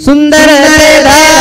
सुंदर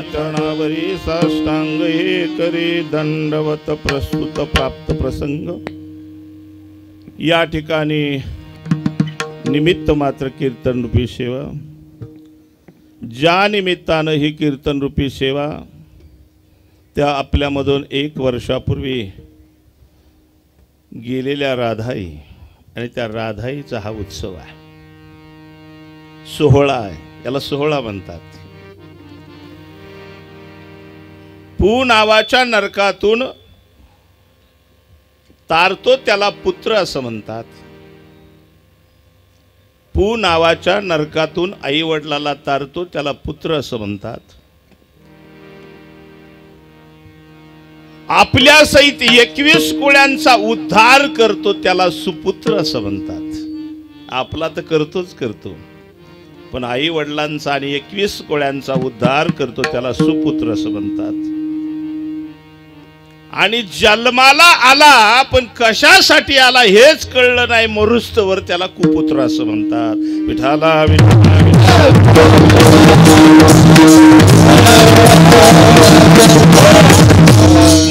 चरणावरी साष्टांग हे करी दंडवत प्रस्तुत प्राप्त प्रसंग। या ठिकाणी निमित्त मात्र कीर्तन रूपी सेवा, ज्या निमित्तानं ही कीर्तन रूपी सेवा त्या आपल्यामधून 1 वर्षापूर्वी गेलेल्या राधाई आणि त्या राधाईचा हा उत्सव आहे, सोहळा आहे, याला सोहळा म्हणतात। पू नावाच्या नरकातून तारतो त्याला पुत्र असं म्हणतात। पू नावाच्या नरकातून आई वडिलाला तारतो त्याला पुत्र असं म्हणतात। आपल्या सहित 21 कुळ्यांचा उद्धार करतो त्याला सुपुत्र असं म्हणतात। आपला तर करतोच करतो, पण आई वडिलांचा आणि 21 कुळ्यांचा उद्धार करतो त्याला सुपुत्र असं म्हणतात। आणि जन्माला आला पण कशासाठी आला हेच कळलं नाही, मरुस्तवर त्याला कुपुत्र असं म्हणतात। विठाला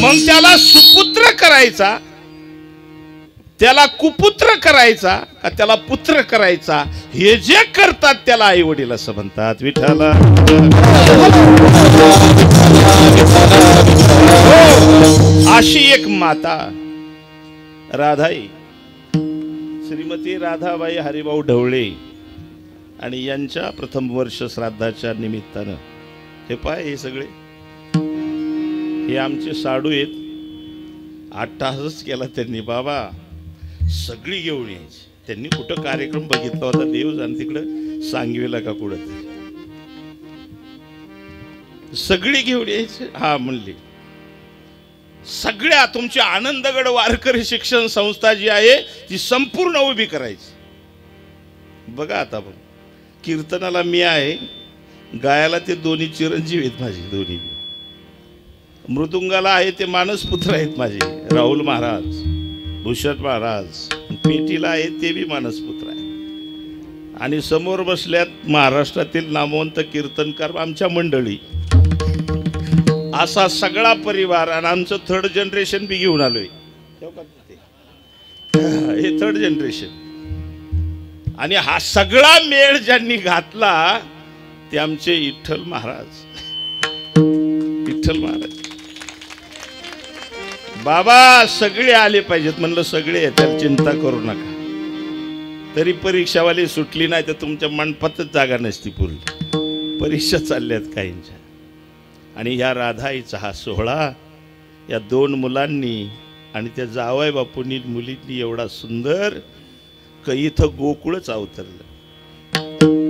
मग त्याला सुपुत्र करायचा, त्याला कुपुत्र करायचा का त्याला पुत्र करायचा, हे जे करतात त्याला आई वडील असं म्हणतात। विठाला अशी एक माता राधाई, श्रीमती राधाबाई हरिभाऊ ढवळे आणि यांच्या प्रथम वर्ष श्राद्धाच्या निमित्तानं हे पाय, हे सगळे हे आमचे साडू आहेत। 8 तासच केला त्यांनी, बाबा सगळी घेऊन यायची। त्यांनी कुठं कार्यक्रम बघितला होता देव जाण, तिकडं सांगवीला का कुठं सगळी घेऊन यायचे. हा म्हणली सगळ्या तुमची आनंदगड वारकरी शिक्षण संस्था जी आहे ती संपूर्ण उभी करायची. बघा आता पण कीर्तनाला मी आहे, गायाला ते दोन्ही चिरंजीव आहेत माझे, दोन्ही मृदुंगाला आहे ते मानसपुत्र आहेत माझे, राहुल महाराज, भूषण महाराज, पेटीला आहे ते बी मानसपुत्र आहे. आणि समोर बसल्यात महाराष्ट्रातील नामवंत कीर्तनकार आमच्या मंडळी, असा सगळा परिवार. आणि आमचं थर्ड जनरेशन बी घेऊन आलोय, हे थर्ड जनरेशन. आणि हा सगळा मेळ ज्यांनी घातला ते आमचे विठ्ठल महाराज, विठ्ठल महाराज. बाबा सगळे आले पाहिजेत म्हणलं, सगळे त्याला चिंता करू नका. तरी परीक्षावाली सुटली नाही तर तुमच्या मंडपातच जागा नसती पुरली. परीक्षा चालल्यात काहींच्या. आणि ह्या राधाईचा हा सोहळा या दोन मुलांनी आणि त्या जावई बापूंनी मुलींनी एवढा सुंदर काही इथं गोकुळच अवतरलं.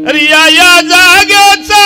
अरे या जागेचा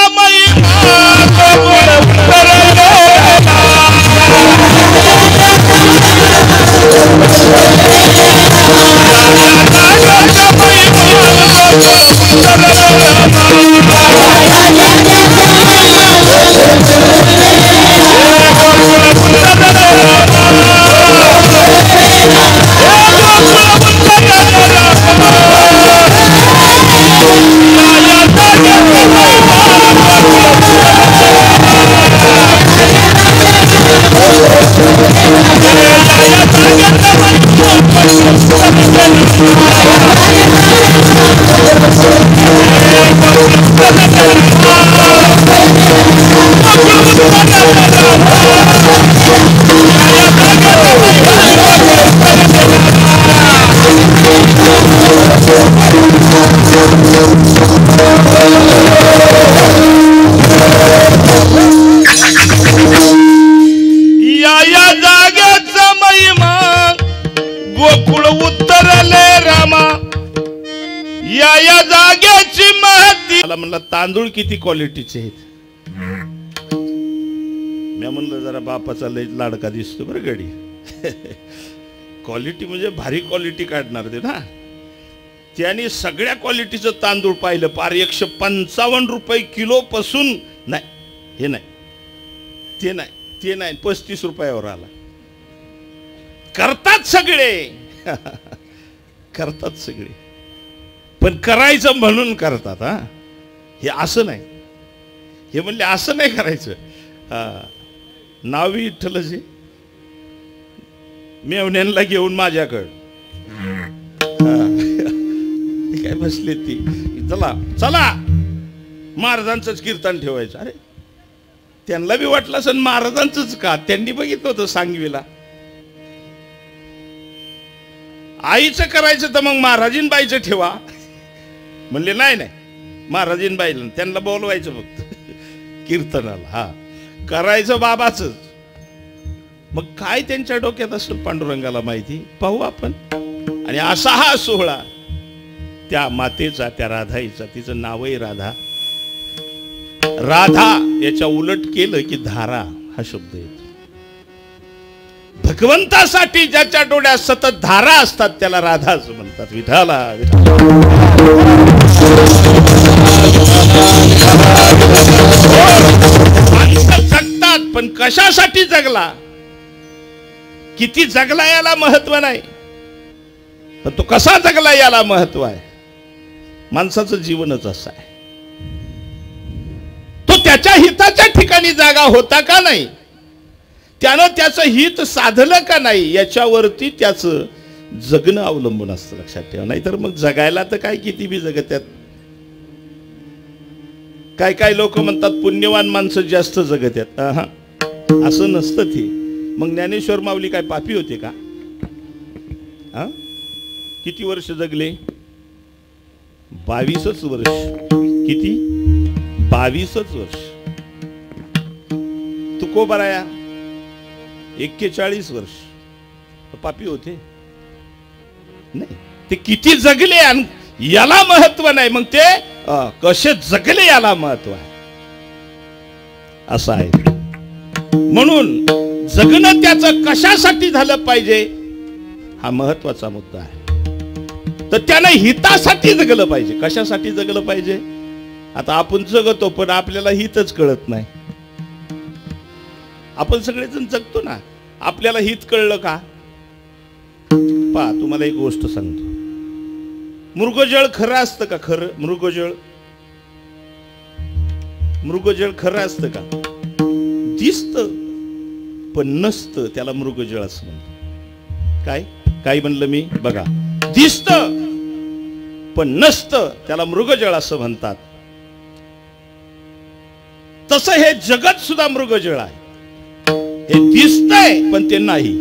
गोकुळ उतरले रामा, या जागेची महती. मला म्हणलं तांदूळ किती क्वालिटीचे आहेत. मी म्हणलं जरा बापाचा लय लाडका दिसतो बरं गडी. क्वालिटी म्हणजे भारी क्वालिटी काढणार ते ना. त्याने सगळ्या क्वालिटीचं तांदूळ पाहिलं. पार 155 रुपये किलो पासून, नाही हे नाही ते नाही ते नाही 35 रुपयावर आला. करतात सगळे करतात सगळे, पण करायचं म्हणून करतात. हा हे असं नाही, हे म्हणले असं नाही करायचं. नाव विठ्ठलजी मेवण्यांना घेऊन माझ्याकडं काय बसले ती, चला चला महाराजांचंच कीर्तन ठेवायचं. अरे त्यांना बी वाटलं असं महाराजांचंच का, त्यांनी बघितलं होतं सांगवीला. आईचं करायचं तर मग महाराजींबाईचं ठेवा. म्हणले नाही नाही महाराजींबाईला त्यांना बोलवायचं फक्त कीर्तनाला. हा करायचं बाबाच. मग काय त्यांच्या डोक्यात असं पांडुरंगाला माहिती, पाहू आपण. आणि असा हा सोहळा त्या मातेचा, त्या राधाईचा, तिचं नावही राधा. राधा याच्या उलट केलं की धारा हा शब्द येतो. भगवंतासाठी ज्याच्या डोळ्यात सतत धारा असतात त्याला राधा असं म्हणतात. विठाला जगतात, पण कशासाठी जगला, किती जगला याला महत्व नाही, पण तो कसा जगला याला महत्व आहे. माणसाचं जीवनच असं आहे. तो त्याच्या हिताच्या ठिकाणी जागा होता का नाही, त्यानं त्याचं हित साधलं का नाही याच्यावरती त्याचं जगणं अवलंबून असतं. लक्षात ठेवा. नाहीतर मग जगायला तर काय किती बी जगत्यात. काय काय लोक म्हणतात पुण्यवान माणसं जास्त जगत्यात. असं नसतं ते. मग ज्ञानेश्वर माऊली काय पापी होते का? किती वर्ष जगले? 22च वर्ष. किती? 22च वर्ष. तुकोबाराया 41 वर्ष. पापी होते नाही. ते किती जगले आणि याला महत्व नाही, मग ते कसे जगले याला महत्व आहे, असं आहे. म्हणून जगणं त्याचं कशासाठी झालं पाहिजे हा महत्वाचा मुद्दा आहे. तर त्यानं हितासाठी जगलं पाहिजे. कशासाठी जगलं पाहिजे? आता आपण जगतो पण आपल्याला हितच कळत नाही. आपण सगळेजण जगतो ना, आपल्याला हित कळलं का? पहा, तुम्हाला एक गोष्ट सांगतो. मृगजळ खरं असतं का? खरं मृगजळ खरं असतं का? दिसतं पण नसतं, त्याला मृगजळ असं म्हणतो. काय म्हणलं मी? बघा, दिसतं पण नसतं त्याला मृगजळ असं म्हणतात. तसं हे जगत सुद्धा मृगजळ आहे. हे दिसतंय पण ते नाही.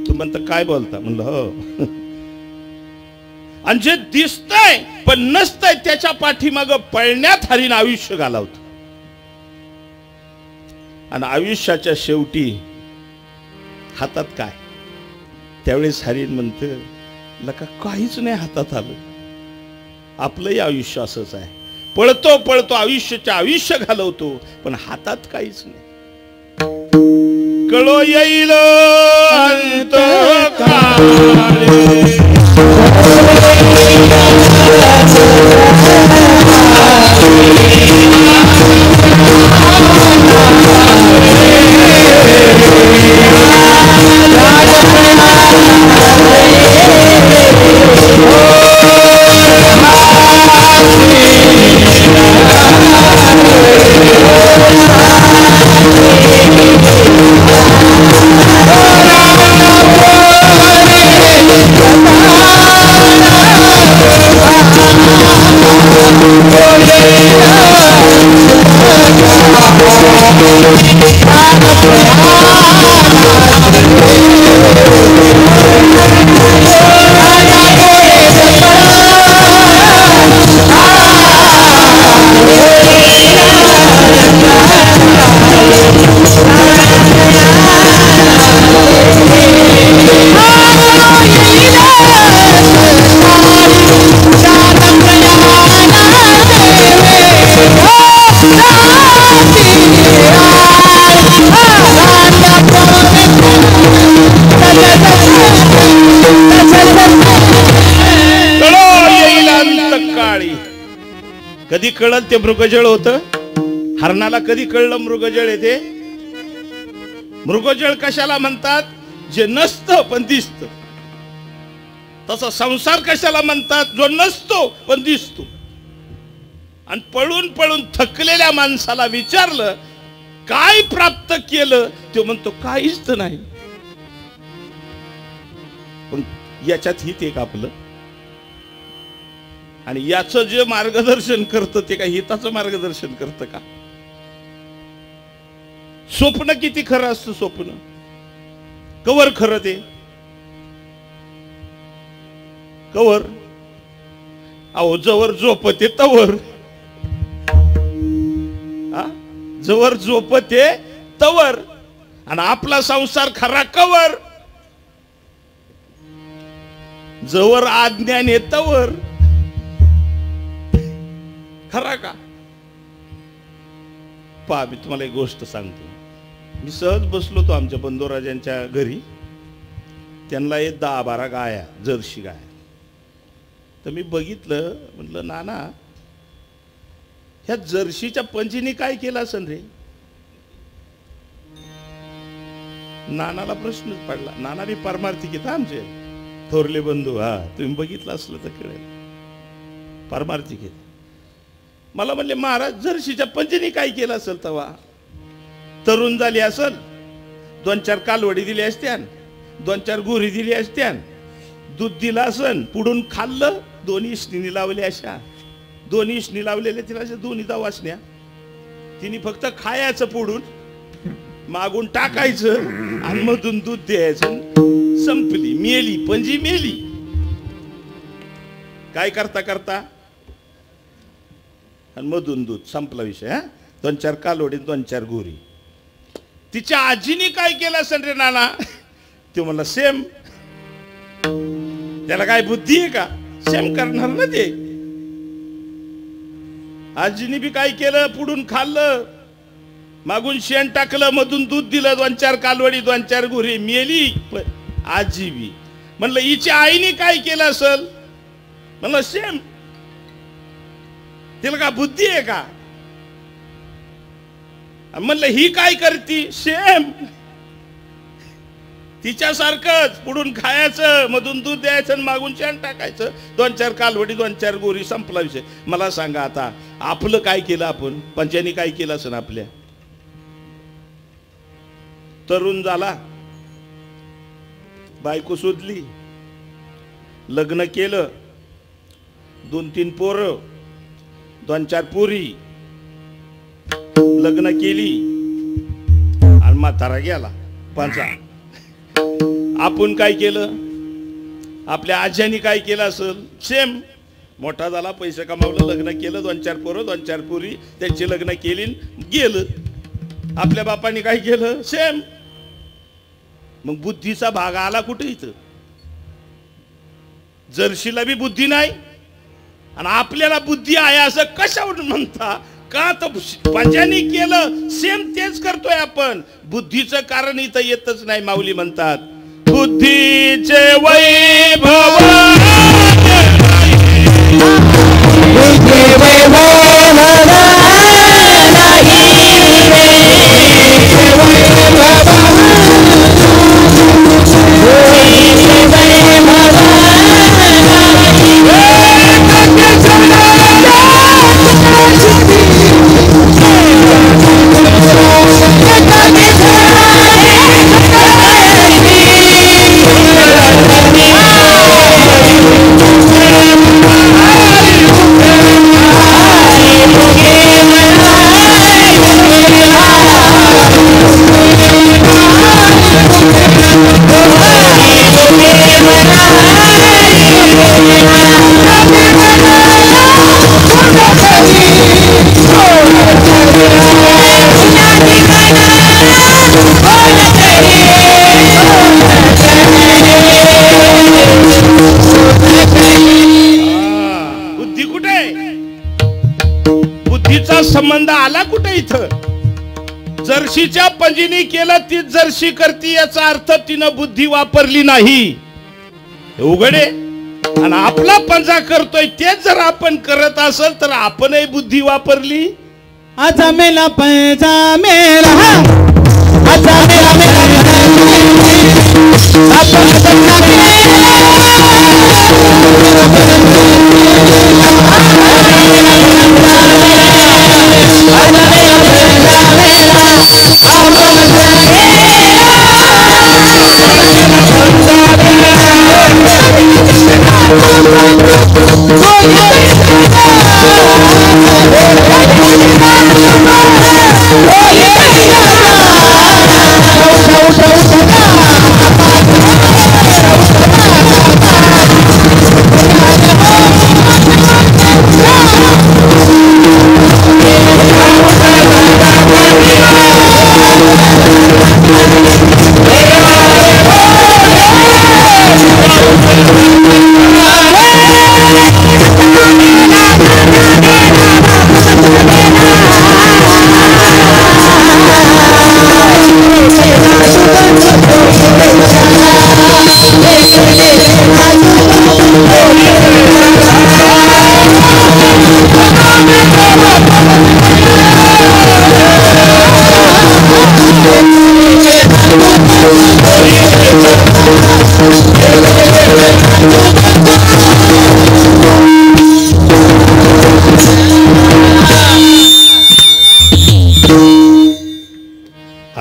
तू म्हणता काय बोलता? म्हणलं हो. आणि जे दिसतंय पण नसतंय त्याच्या पाठीमाग पळण्यात हरीण आयुष्य घालवत. आणि आयुष्याच्या शेवटी हातात काय? त्यावेळेस हरीण म्हणते, लका काहीच नाही हातात आलं. आपलंही आयुष्य असंच आहे. पळतो पळतो आयुष्याच्या आयुष्य घालवतो पण हातात काहीच नाही. कळो येईल अंत काळे. कधी कळत ते मृगजळ होतं? हरणाला कधी कळलं मृगजळ येते? मृगजळ कशाला म्हणतात? जे नसतं पण दिसतं. तसा संसार कशाला म्हणतात? जो नसतो पण दिसतो. आणि पळून पळून थकलेल्या माणसाला विचारलं काय प्राप्त केलं, तो म्हणतो काहीच तर नाही. पण याच्यात हित एक आपलं, आणि याचं जे मार्गदर्शन करतं ते काय हिताचं मार्गदर्शन करतं का? स्वप्न किती खरं असतं? स्वप्न कवर खरं ते कवर. अहो जवर झोपते तवर, जवर झोपते तवर. आणि आपला संसार खरा कवर, जवर अज्ञान आहे तवर. खरा का? पहा, मी तुम्हाला एक गोष्ट सांगतो. मी सहज बसलो होतो आमच्या बंधुराजांच्या घरी. त्यांना 10-12 गाया, जर्सी गाया. तर मी बघितलं, म्हटलं नाना ह्या जर्सीच्या पंचीने काय केलं असेल रे? नानाला प्रश्नच पडला. नाना बी परमार्थिक आहेत आमचे थोरले बंधू. तुम्ही बघितलं असलं तर कळेल, परमार्थिक आहेत. मला म्हणले महाराज जर्सीच्या पंचीने काय केलं असेल? तवा तरुण झाली असेल, 2-4 कालवडी दिली असत्यान, 2-4 गुरी दिली असत्यान, दूध दिलं असेल, पुढून खाल्लं, 2 इष्णीने लावल्या. अशा 2 इष्णी लावलेल्या तिला अशा 2 वासण्या. तिने फक्त खायचं, पुढून मागून टाकायचं आणि मधून दूध द्यायचं. संपली, मेली, पंजी मेली. काय करता करता आणि मधून दूध, संपला विषय. 2-4 कालवडी, 2-4 गुरी. तिच्या आजीने काय केलं असेल रे नाना? ते म्हणला सेम. त्याला काय बुद्धी आहे का? सेम करणार ना ते. आजीने बी काय केलं, पुढून खाल्लं, मागून शेण टाकलं, मधून दूध दिलं, 2-4 कालवडी 2-4 गुरी, मेली आजी बी. म्हणलं हिच्या आईने काय केलं असेल? म्हणलं सेम. तिला का बुद्धी आहे का? म्हणलं ही काय करती? सेम तिच्यासारखंच. पुढून खायचं, मधून दूध द्यायचं, मागून शेण टाकायचं, 2-4 कालवडी 2-4 गोरी, संपला विषय. मला सांगा आता आपलं काय केलं आपण? पंचांनी काय केलं असं आपल्या? तरुण झाला, बायको शोधली, लग्न केलं, 2-3 पोरं, 2-4 पोरी, लग्न केली आणि म्हातारा गेला पंचा. आपण काय केलं? आपल्या आज्यांनी काय केलं असेल? सेम. मोठा झाला, पैसे कमावलं, लग्न केलं, 2-4 पोरं 2-4 पोरी, त्यांची लग्न केली, गेलं. आपल्या बापाने काय केलं? सेम. मग बुद्धीचा भाग आला कुठे इथं? जर्शीला बी बुद्धी नाही आणि आपल्याला बुद्धी आहे असं कशावरून म्हणता? का तर पंजानी केलं सेम तेच करतोय आपण. बुद्धीचं कारण इथं येतच नाही. माऊली म्हणतात बुद्धीचे वैभव संबंध आला कुठे इथं? जर्शीच्या पंजीनी केलं तीच जर्शी करती, याचा अर्थ तिनं बुद्धी वापरली नाही. उघडे. आणि आपला पंजा करतोय तेच जर आपण करत असेल तर आपणही बुद्धी वापरली. आजा मेला पंजा मेला, आजा मेला मेला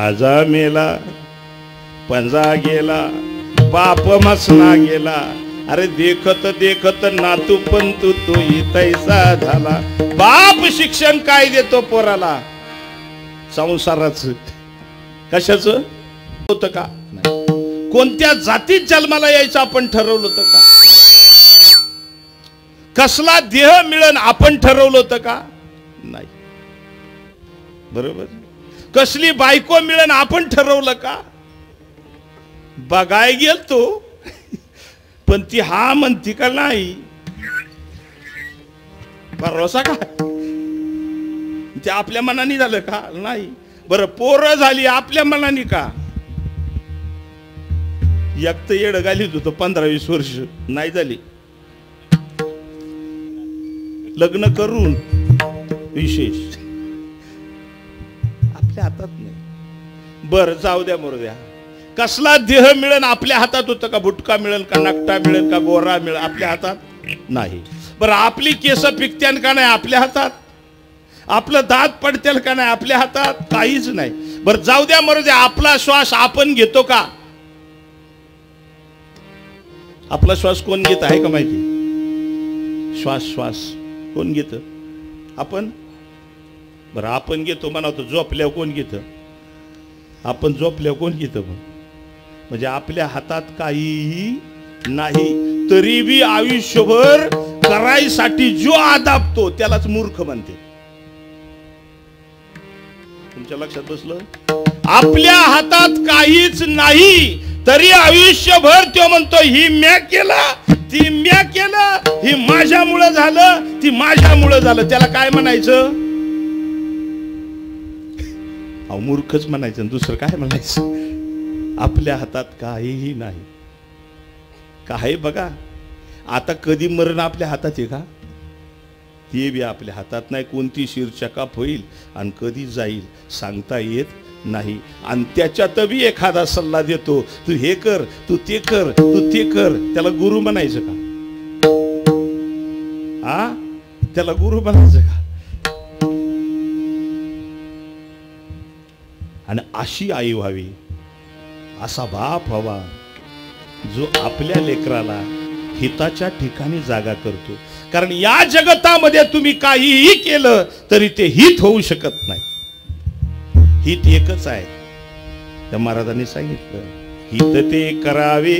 आजा मेला पंजा गेला, बाप मसना गेला. अरे देखत देखत नातू पण तू तैसा झाला. बाप शिक्षण काय देतो पोराला? संसाराच. कशाच होतं का? कोणत्या जातीत जन्माला यायचं आपण ठरवलं होतं का? कसला देह मिळन आपण ठरवलं होतं का? नाही. बरोबर. कसली बायको मिळन आपण ठरवलं का? बघाय गेल तो पण ती हा म्हणती का नाही? भरोसा का? ते आपल्या मनाने झालं का? नाही. बरं, पोरं झाली आपल्या मनाने का? एक तर येड घालीत होतं 15-20 वर्ष, नाही झाली. लग्न करून विशेष आपल्या हातात नाही. बर, जाऊ द्या मरू द्या. कसला देह मिळेल आपल्या हातात होतं का? बुटका मिळेल का? नकटा मिळेल का? गोरा मिळेल? आपल्या हातात नाही. बरं, आपली केस पिकत्यान का नाही? आपल्या हातात. आपलं दात पडतेल का नाही? आपल्या हातात. काहीच नाही. बरं, जाऊ द्या मरू द्या. आपला श्वास आपण घेतो का? आपला श्वास कोण घेत आहे का माहिती? श्वास कोण घेत? आपण. बरं, आपण घेतो म्हणतो. झोपल्यावर कोण घेत? आपण झोपल्यावर कोण घेत? म्हणजे आपल्या हातात काहीही नाही. तरी बी आयुष्यभर करायसाठी जो आदाबतो त्यालाच मूर्ख म्हणते. तुमच्या लक्षात बसलं? आपल्या हातात काहीच नाही तरी आयुष्यभर तो म्हणतो ही म्या केलं, ती म्या केलं, ही माझ्यामुळं झालं, ती माझ्यामुळं झालं. त्याला काय म्हणायचं? अहो, मूर्खच म्हणायचं. दुसरं काय म्हणायचं? आपल्या हातात काहीही नाही. काय बघा, आता कधी मरण आपल्या हातात आहे का? ते बी आपल्या हातात नाही. कोणती शिरचकाप होईल आणि कधी जाईल सांगता येत नाही. आणि त्याच्यात बी एखादा सल्ला देतो, तू हे कर, तू ते कर, तू ते कर. त्याला गुरु म्हणायचं का? त्याला गुरु म्हणायचं का? आणि अशी आई व्हावी, असा बाप व्हावा जो आपल्या लेकराला हिताच्या ठिकाणी जागा करतो. कारण या जगतामध्ये तुम्ही काहीही केलं तरी ते हित होऊ शकत नाही. हित एकच आहे. त्या महाराजांनी सांगितलं, हित ते करावे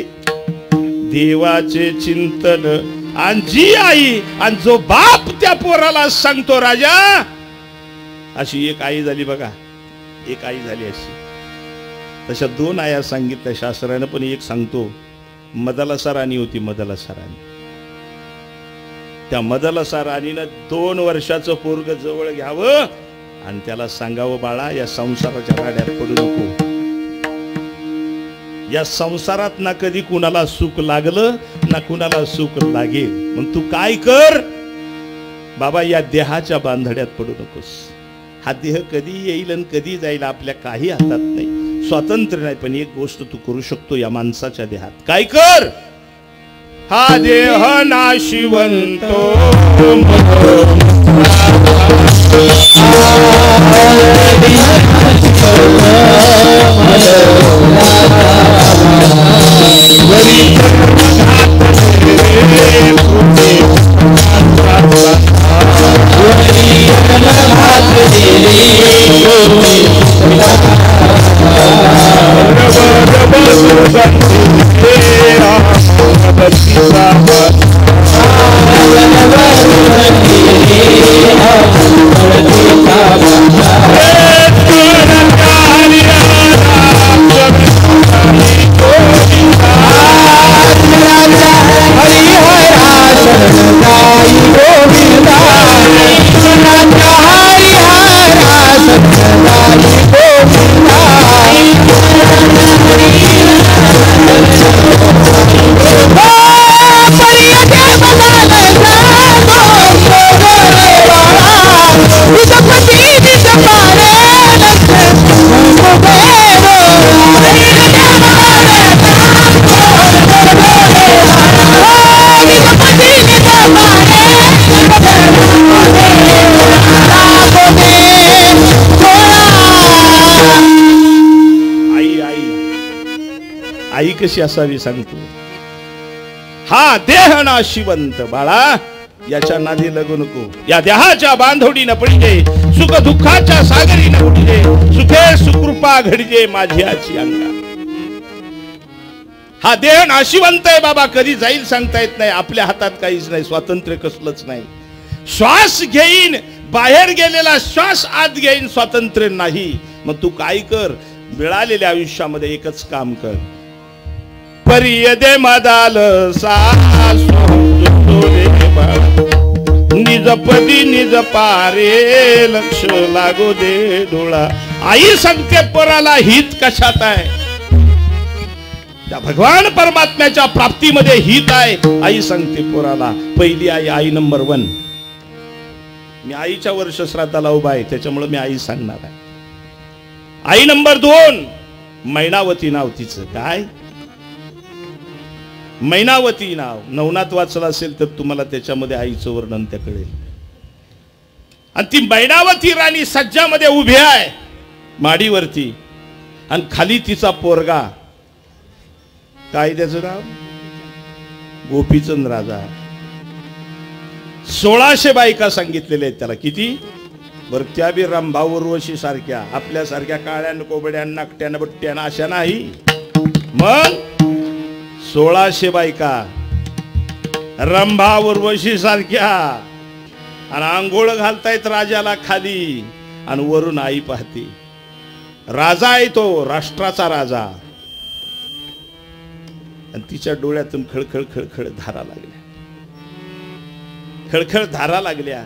देवाचे चिंतन. आणि जी आई आणि जो बाप त्या पोराला सांगतो राजा, अशी एक आई झाली बघा. एक आई झाली अशी. तशा 2 आया सांगितल्या शास्त्रानं, पण एक सांगतो. मदालसा राणी होती. मदालसा राणी. त्या मदालसा राणीनं 2 वर्षाचं पोरग जवळ घ्यावं आणि त्याला सांगावं, बाळा या संसाराच्या गाड्यात पडू नको. या संसारात ना कधी कुणाला सुख लागलं ना कुणाला सुख लागेल. मग तू काय कर बाबा, या देहाच्या बांधड्यात पडू नकोस. हा देह कधी येईल आणि कधी जाईल आपल्या काही हातात नाही. स्वातंत्र्य नाही. पण एक गोष्ट तू करू शकतो या माणसाच्या देहात. काय कर? हा देह नाशिवंतो आई कशी असावी सांगतो. हा देह नाशिवंत बाळा, याच्या नादी लागू नको. या देहाच्या बांधवडीनं पडिजे, सुख दुःखाच्या सागरीनं उठिजे, सुखे सुकृपा घडिजे माझी आची अंगा. हा देह नाशिवंत आहे बाबा, कधी जाईल सांगता येत नाही. आपल्या हातात काहीच नाही. स्वातंत्र्य कसलंच नाही. श्वास घेईन, बाहेर गेलेला श्वास आत घेईन, स्वातंत्र्य नाही. मग तू काय कर? मिळालेल्या आयुष्यामध्ये एकच काम कर. परिय दे मदाल सासू दे बाळा निजपदी निज पारे लक्ष लागू दे डोळा. आई सांगते पोराला हित कशात आहे, त्या भगवान परमात्म्याच्या प्राप्तीमध्ये हित आहे. आई सांगते पोराला. पहिली आई, आई नंबर 1. मी आईच्या वर्ष श्राद्धाला उभा आहे त्याच्यामुळे मी आई सांगणार आहे. आई नंबर 2 मैनावती नाव तिचं. काय मैनावती नाव, नवनाथ वाचला असेल तर तुम्हाला त्याच्यामध्ये आईचं वर्णन त्या कळेल. आणि ती मैनावती राणी सज्जामध्ये उभी आहे माडीवरती, आणि खाली तिचा पोरगा. काय त्याचं नाव? गोपीचंद राजा. 1600 बायका सांगितलेल्या आहेत त्याला. किती? बर त्या बी रंभाव उर्वशी सारख्या, आपल्यासारख्या काळ्यान कोबड्यान नाकट्यान बट्ट्यान अशा नाही. मग 1600 बायका रंभा उर्वशी सारख्या, आणि आंघोळ घालतायत राजाला खाली, आणि वरून आई पाहते. राजा आहे तो, राष्ट्राचा राजा. आणि तिच्या डोळ्यातून खळखळ खळखळ धारा लागल्या, खळखळ धारा लागल्या.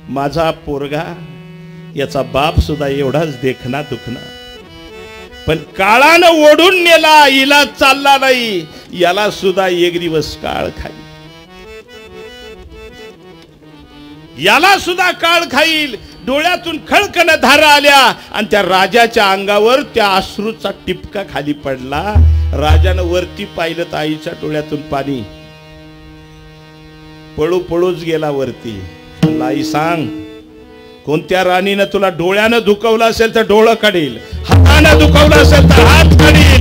माझा पोरगा, याचा बाप सुद्धा एवढाच देखना दुखना, पण काळानं ओढून नेला, इलाज चालला नाही. याला सुद्धा एक दिवस काळ खाईल, याला सुद्धा काळ खाईल. डोळ्यातून खळखळ धारा आल्या, आणि त्या राजाच्या अंगावर त्या अश्रूचा टिपका खाली पडला. राजानं वरती पाहिलं तर आईच्या डोळ्यातून पाणी. पळू पळूच गेला वरती. आई सांग, कोणत्या राणीनं तुला डोळ्यानं दुखवलं असेल तर डोळं काढील, हातानं दुखवलं असेल तर हात काढील.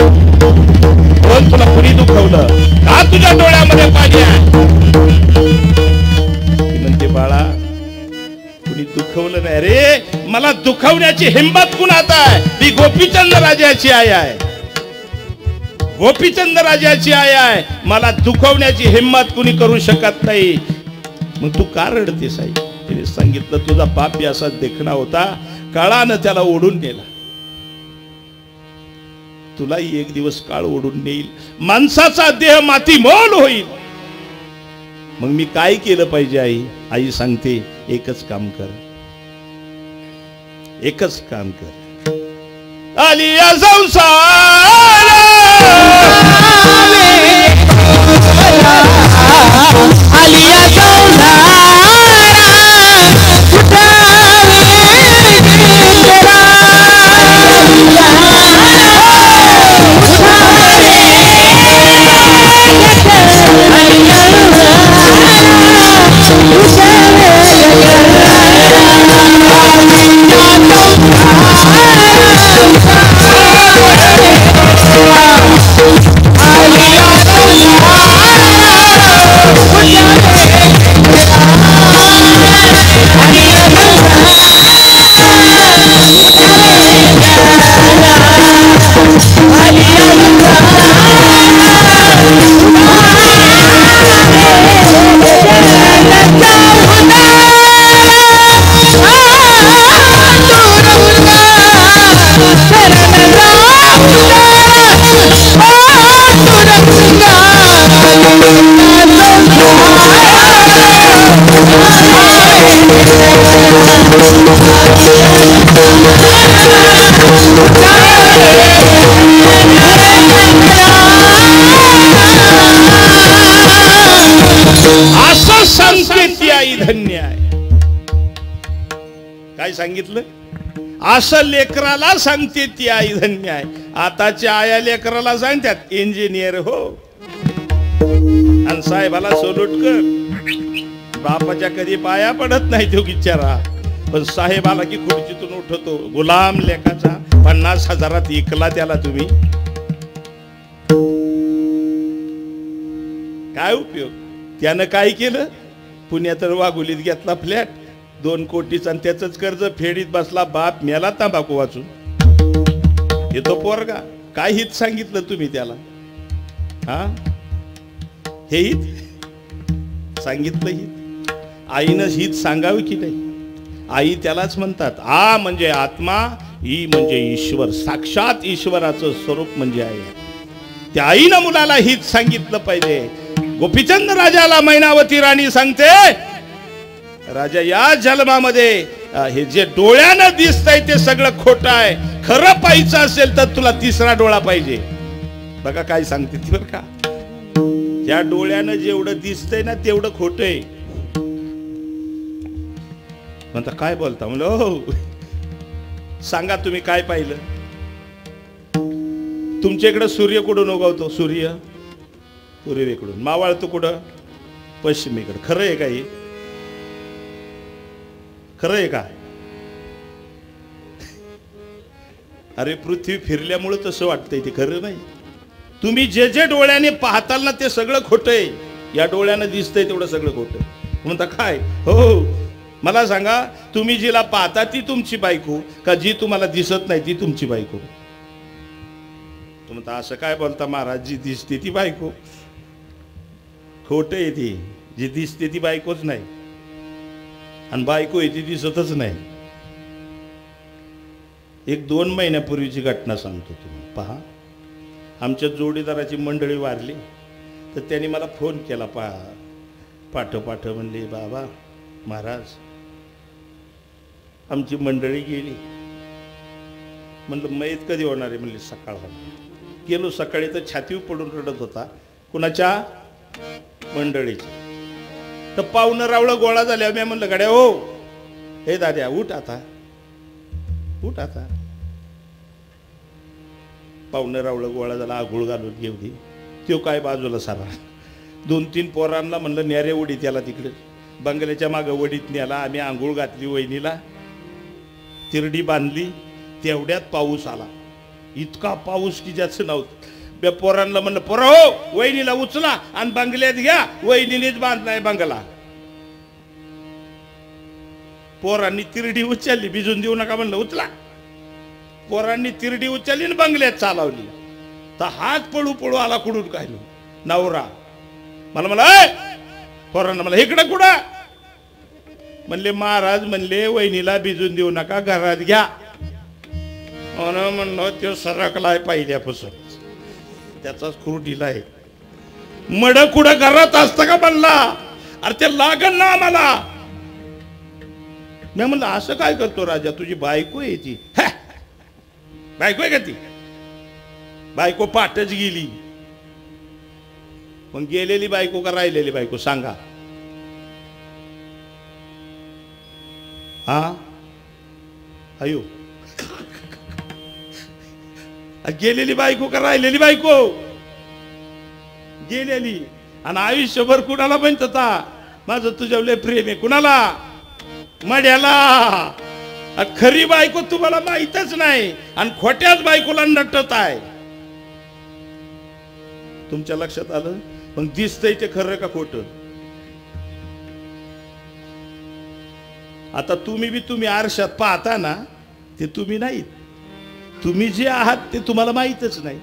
कोण तुला कुणी दुखवलं? का तुझ्या डोळ्यामध्ये पाणी आहे? ती म्हणते, बाळा कुणी दुखवलं नाही रे, मला दुखवण्याची हिंमत कुणात आहे? मी गोपीचंद राजाची आई आहे, गोपीचंद राजाची आई आहे. मला दुखवण्याची हिंमत कुणी करू शकत नाही. मग तू का रडतेस आई? तिने सांगितलं, तुझा बाप असाच देखणा होता, काळानं त्याला ओढून नेला, तुलाही एक दिवस काळ ओढून नेईल. माणसाचा देह माती मोल होईल. मग मी काय केलं पाहिजे आई? आई सांगते, एकच काम कर, एकच काम कर. आलिया संसार आलिया असं सांगते ती आई धन्य आहे. काय सांगितलं? असं लेकराला सांगते ती आई धन्य आहे. आताच्या आया लेकराला सांगतात इंजिनियर हो, आणि साहेबाला सोलूट कर. बापाच्या कधी पाया पडत नाही तो बिचारा, पण साहेबाला की खुर्चीतून उठवतो. गुलाम लेखाचा 50,000 इकला त्याला तुम्ही, काय उपयोग? त्यानं काय केलं? पुण्यात वाघोलीत घेतला फ्लॅट 2 कोटीचा, आणि त्याच कर्ज फेडीत बसला. बाप मेला तंबाखू वाचून. येतो पोरगा. काय हित सांगितलं तुम्ही त्याला? हा, हे हित सांगितलं? हित आईनं हित सांगावं की नाही? आई त्यालाच म्हणतात आ म्हणजे आत्मा, ही म्हणजे ईश्वर, साक्षात ईश्वराचं स्वरूप म्हणजे आई. त्या आईनं मुलाला हीच सांगितलं पाहिजे. गोपीचंद राजाला मैनावती राणी सांगते, राजा या जन्मामध्ये हे जे डोळ्यानं दिसतंय ते सगळं खोटं आहे, खरं पाहायचं असेल तर तुला तिसरा डोळा पाहिजे. बघा काय सांगते ती बरं का. त्या डोळ्यानं जेवढं दिसतंय ना तेवढं खोटं आहे. म्हणता काय बोलता म्हणलं, हो सांगा तुम्ही काय पाहिलं. तुमच्या इकडं सूर्य कुठून उगवतो? सूर्य पूर्वेकडून. मावळतो कुठं? पश्चिमेकडं. खरं आहे का हे? खरं आहे का? अरे पृथ्वी फिरल्यामुळे तसं वाटतंय, ते खरं नाही. तुम्ही जे जे डोळ्याने पाहताल ना ते सगळं खोटं आहे. या डोळ्यानं दिसतंय तेवढं सगळं खोटं. म्हणता काय? हो मला सांगा, तुम्ही जिला पाहता ती तुमची बायको का जी तुम्हाला दिसत नाही ती तुमची बायको? म्हणता असं काय बोलता महाराज, जी दिसते ती बायको. खोटं आहे ती. जी दिसते ती बायकोच नाही आणि बायको आहे ती दिसतच नाही. एक 2 महिन्यापूर्वीची घटना सांगतो तुम्ही पहा. आमच्या जोडीदाराची मंडळी वारली तर त्यांनी मला फोन केला, पाठव म्हणले, बाबा महाराज आमची मंडळी गेली. म्हणलं मैत कधी होणार आहे? म्हणले सकाळ होणार. गेलो सकाळी तर छातीवर पडून रडत होता. कुणाच्या? मंडळीची. तर पाहुणं रावळं गोळा झाल्या. मी म्हणलं गाड्या हो, हे दाद्या उठ आता, उठ आता. पाहुणं रावळं गोळा झाला, आघोळ घालून घेऊन तो काय बाजूला सारा. 2-3 पोरांना म्हणलं न्यारे उडी त्याला तिकडे बंगल्याच्या मागं वडीत न्याला. आम्ही आंघोळ घातली वहिनीला, तिरडी बांधली. तेवढ्यात पाऊस आला. इतका पाऊस की ज्याचं नव्हतं. पोरांना म्हणलं पोरा हो वहिनीला उचला आणि बंगल्यात घ्या, वहिनीनेच बांधलाय बंगला. पोरांनी तिरडी उचलली, भिजून देऊ नका म्हणलं, उचला. पोरांनी तिरडी उचलली आणि बंगल्यात चालवली. तर हात पळू पळू आला कुठून काय नवरा. मला पोरांना मला इकडं कुठं? म्हणले महाराज म्हणले वहिनीला भिजून देऊ नका, घरात घ्या. म्हणलं तो सरकलाय पहिल्यापासून, त्याचा क्रूटीला आहे. मड कुठं घरात असतं का म्हणला? अरे ते लागण ना आम्हाला. मी म्हणलं असं काय करतो राजा, तुझी बायको आहे ती. बायको आहे का ती? बायको पाठच गेली. पण गेलेली बायको का राहिलेली बायको सांगा? हा अयो, गेलेली बायको का राहिलेली बायको? गेलेली. आणि आयुष्यभर कुणाला म्हणत होता माझं तुझ्यावर लय प्रेम आहे? कुणाला? मड्याला. खरी बायको तुम्हाला माहितच नाही आणि खोट्याच बायकोला नटत आहे. तुमच्या लक्षात आलं? मग दिसतंय ते खरं का खोटं? आता तुम्ही आरशात पाहता ना ते तुम्ही नाही. तुम्ही जे आहात ते तुम्हाला माहीतच नाही.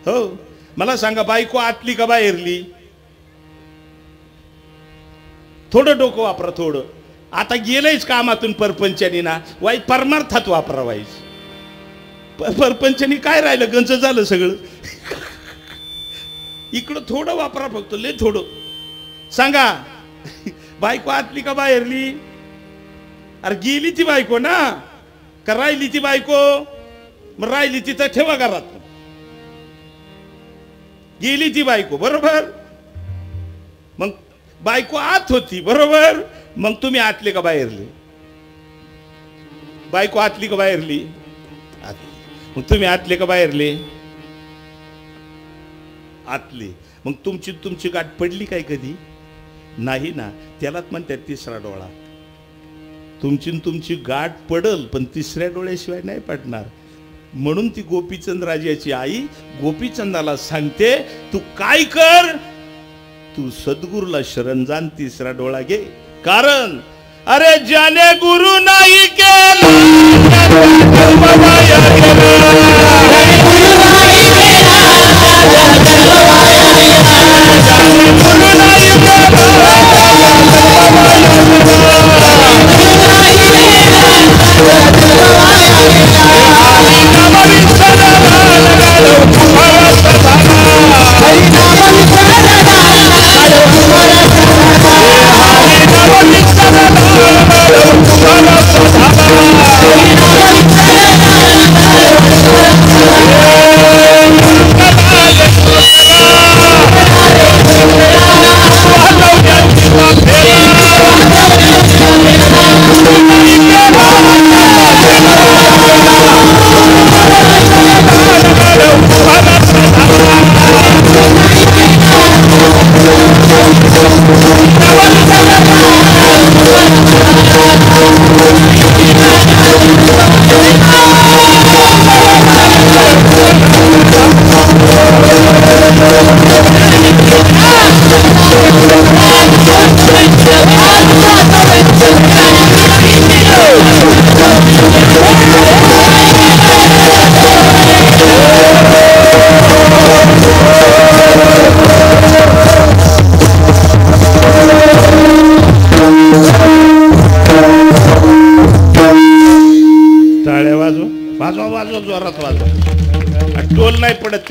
हो मला सांगा, बायको आतली का बाहेरली? थोडं डोकं वापरा थोडं. आता गेलंयच कामातून परपंचानी ना, वाईट परमार्थात वापरा. वाईस परपंचानी काय राहिलं? गंज झालं सगळं. इकडं थोडं वापरा फक्त, लय थोडं. सांगा बायको आतली का बाहेरली? अरे गेली ती बायको ना, का राहिली ती बायको? मग राहिली ती तर ठेवा घरात. गेली ती बायको बरोबर. मग बायको आत होती बरोबर. मग तुम्ही आतले का बाहेरले? बायको आतली का बाहेरली? मग तुम्ही आतले का बाहेरले? आतली. मग तुमची गाठ पडली काय कधी? नाही ना. त्यालाच म्हणतात तिसरा डोळा. तुमची गाठ पडल पण तिसऱ्या डोळ्याशिवाय नाही पडणार. म्हणून ती गोपीचंद राजाची आई गोपीचंदाला सांगते, तू काय कर, तू सद्गुरूला शरण जाण, तिसरा डोळा घे. कारण अरे ज्याने गुरु नाही केला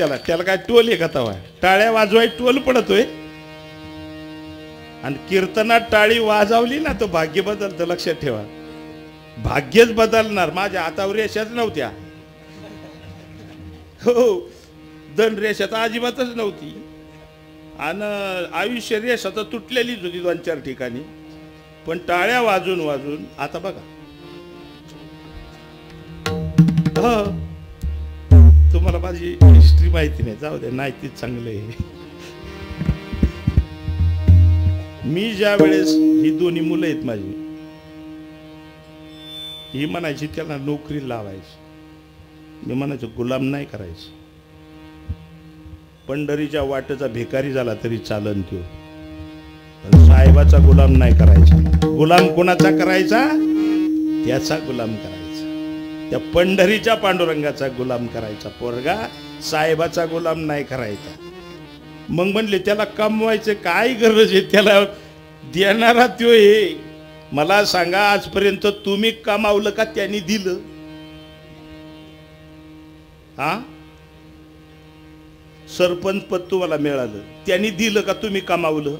त्याला काय टोल आहे का तवा? टाळ्या वाजवाय टोल पडतोय. आणि कीर्तनात टाळी वाजवली ना तो भाग्य बदलतं, लक्षात ठेवा. भाग्यच बदलणार. माझ्या हातावर रेषाच नव्हत्या. हो, दन रेषा तर अजिबातच नव्हती. आणि आयुष्य रेषा तर तुटलेलीच होती 2-4 ठिकाणी. पण टाळ्या वाजून वाजून आता बघा. तुम्हाला माझी हिस्ट्री माहिती नाही, जाऊ दे, नाही तीच चांगलं आहे. मी ज्या वेळेस ही दोन्ही मुलं आहेत माझी, ही म्हणायची त्याला नोकरी लावायची, मी म्हणायचो गुलाम नाही करायचं. पंढरीच्या वाटेचा भिकारी झाला तरी चालन त्यो, पण साहेबाचा गुलाम नाही करायचा. गुलाम कोणाचा करायचा? त्याचा गुलाम करायचा. त्या पंढरीच्या पांडुरंगाचा गुलाम करायचा. पोरगा साहेबाचा गुलाम नाही करायचा. मग म्हणले त्याला कमवायचं काय गरज आहे? त्याला देणारा त्यो हे. मला सांगा, आजपर्यंत तुम्ही कमावलं का त्यांनी दिलं? हा, सरपंच पद तुम्हाला मिळालं, त्यांनी दिलं का तुम्ही कमावलं?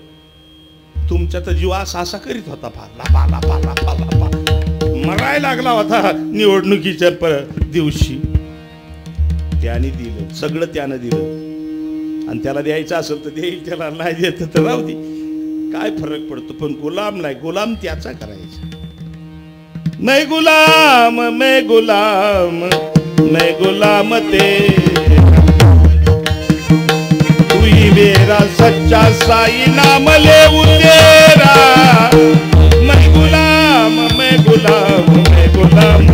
तुमच्या तर जीव असा करीत होता, मरायला लागला होता निवडणुकीच्या दिवशी. त्याने दिलं, सगळं त्यानं दिलं. आणि त्याला द्यायचं असेल तर देईल, त्याला नाही देत तर राहू दे, काय फरक पडतो. पण गुलाम नाही, गुलाम त्याचा करायचा. मैं गुलाम, मैं गुलाम, मैं गुलाम तेरा, तू ही मेरा सच्चा साई नाम ले तेरा. मैं गुलाम, मैं गुलाम, मैं गुलाम.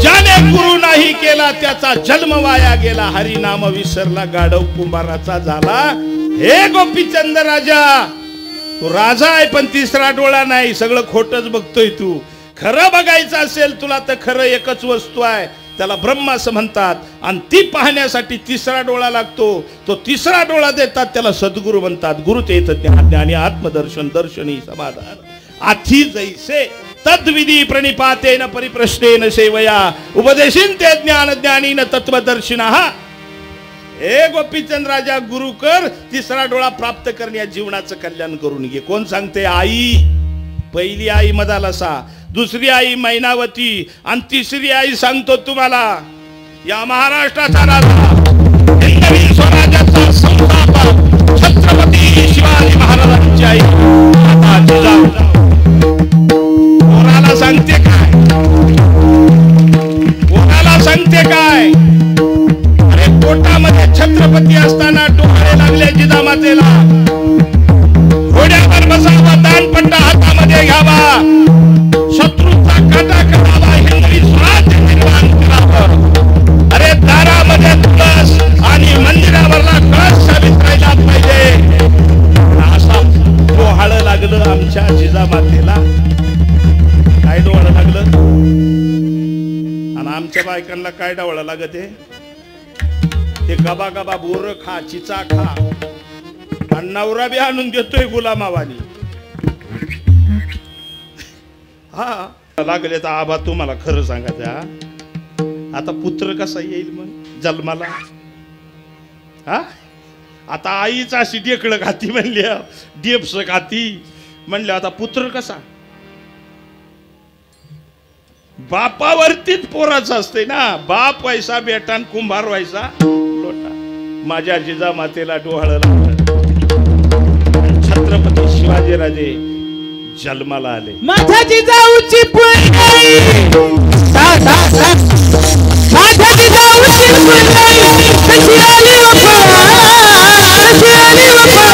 ज्याने गुरु नाही केला त्याचा जन्म वाया गेला. हरी नाम विसरला गाढव कुंभाराचा झाला. हे गोपीचंद राजा, तू राजा आहे पण तिसरा डोळा नाही. सगळं खोटच बघतोय तू. खरं बघायचं असेल तुला तर खरं एकच वस्तू आहे, त्याला ब्रह्म असं म्हणतात. आणि ती पाहण्यासाठी तिसरा डोळा लागतो. तो तिसरा डोळा देतात त्याला सद्गुरु म्हणतात. गुरु तेच ज्ञान, ज्ञानी आत्मदर्शन, दर्शनी समाधान. आथी जैसे तद्विधी प्रणिपातेन परिप्रश्नेन सेवया, उपदेशीन ते ज्ञान ज्ञानीन तत्वदर्शिनः. हे गोपीचंद राजा, गुरु कर, तिसरा डोळा प्राप्त करण्या जीवनाचं कल्याण करून घे. कोण सांगते? आई. पहिली आई मदालसा, दुसरी आई मैनावती, आणि तिसरी आई सांगतो तुम्हाला या महाराष्ट्राचा राजा, हिंदवी स्वराज्याचा संस्थापक छत्रपती शिवाजी महाराजांची आई आता जिजाऊ. कोणाला सांगते काय? कोणाला सांगते काय? अरे पोटामध्ये छत्रपती असताना डोळे लागले जिजामातेला. घोड्यावर बसावा, दानपट्टा हातामध्ये घ्यावा, शत्रूचा काटा करावा, हिंदवी स्वराज्य निर्माण करावं. अरे दारामध्ये तुळस आणि मंदिरावरला कळस सावित राहिला पाहिजे. असा डोहाळ लागलं आमच्या जिजामातेला. काय डोहाळ लागलं? आणि आमच्या बायकांना काय डोहाळ लागत आहे? ते गबा गबा बोर खा, चिचा खा, आणि नवरा बी आणून देतोय गुलामावानी. हा लागले तर आबा तुम्हाला खरं सांगायचं, आता पुत्र कसा येईल मग जन्माला? हा, आता आईच अशी डेकडं खाती म्हणली, डेपस खाती म्हणले, आता पुत्र कसा? बापावरतीच पोराचं असते ना. बाप व्हायचा बेटा, कुंभार व्हायचा लोटा. माझ्या जिजामातेला डोहाळ लागलं. छत्रपती शिवाजीराजे जन्माला आले. माझ्या जिजाऊची पुरणाई, माझ्या जिजाऊची पुरणाई कशी आली वफा, कशी आली वफा.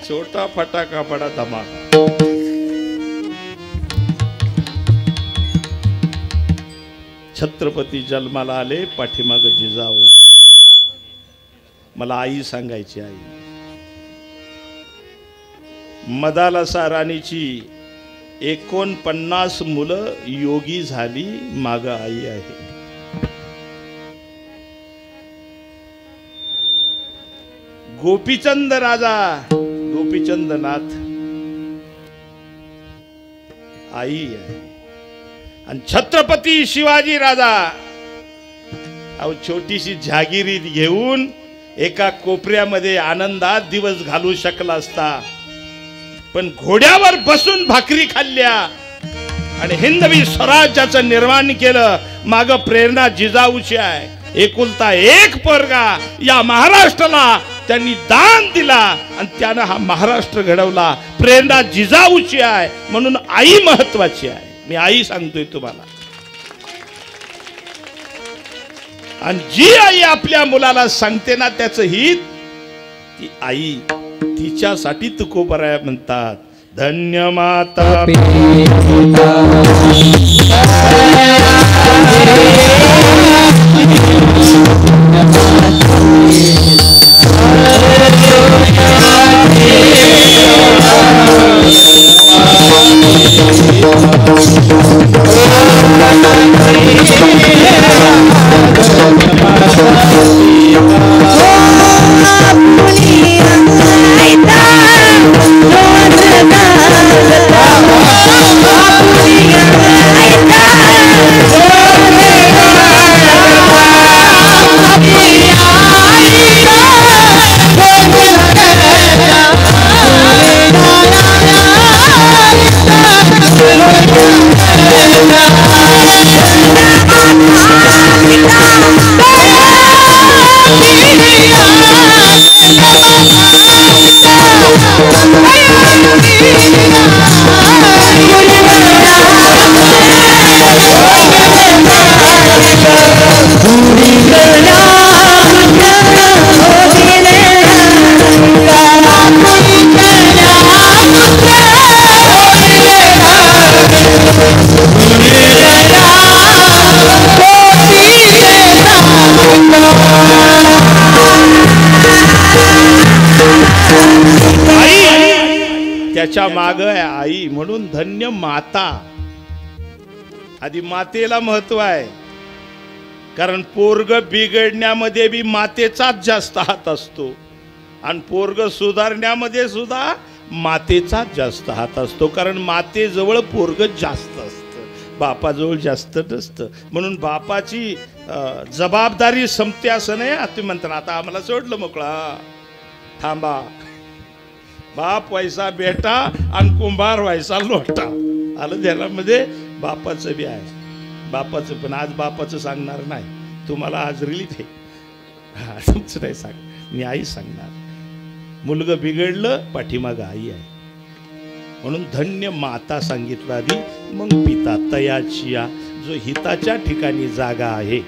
छोटा फटाका बडा धमाका. छत्रपती जन्माला आले, पाठीमाग जिजाऊ. मला आई सांगायची. आई मदालसा राणीची 49 मुलं योगी झाली, माग आई आहे. गोपीचंद राजा, गोपीचंदनाथ आई आहे. आणि छत्रपती शिवाजी राजा अहो छोटीशी जहागिरी घेऊन एका कोपऱ्यामध्ये आनंदात दिवस घालू शकला असता, पण घोड्यावर बसून भाकरी खाल्ल्या आणि हिंदवी स्वराज्याचं निर्माण केलं. माग प्रेरणा जिजाऊची आहे. एकुलता एक पोरगा या महाराष्ट्राला त्यांनी दान दिला आणि त्यानं हा महाराष्ट्र घडवला. प्रेरणा जिजाऊची आहे, म्हणून आई महत्वाची आहे. मी आई सांगतोय तुम्हाला. आणि जी आई आपल्या मुलाला सांगते ना त्याचं हित, ती आई तिच्यासाठी तुकोबराया म्हणतात. धन्य माता त्याच्या माग आई, म्हणून धन्य माता. आधी मातेला महत्व आहे. कारण पोरग बिघडण्यामध्ये बी मातेचाच जास्त हात असतो आणि पोरग सुधारण्यामध्ये सुद्धा मातेचाच जास्त हात असतो. कारण मातेजवळ पोरग जास्त असतं, बापाजवळ जास्त नसतं. म्हणून बापाची जबाबदारी संपते असं नाही. तुम्ही म्हणता आता आम्हाला सोडलं मोकळा, थांबा. बाप व्हायचा बेटा आणि कुंभार व्हायचा लोटा. आलं ध्यानामध्ये. बापाचं बी आहे, बापाचं. पण आज बापाचं सांगणार नाही तुम्हाला, आज रिलीफ आहे. हा, तुमचं नाही सांग, मी आई सांगणार. मुलगं बिघडलं, पाठीमागं आई आहे. म्हणून धन्य माता सांगितलं आधी, मग पिता. तयाची जो हिताच्या ठिकाणी जागा आहे.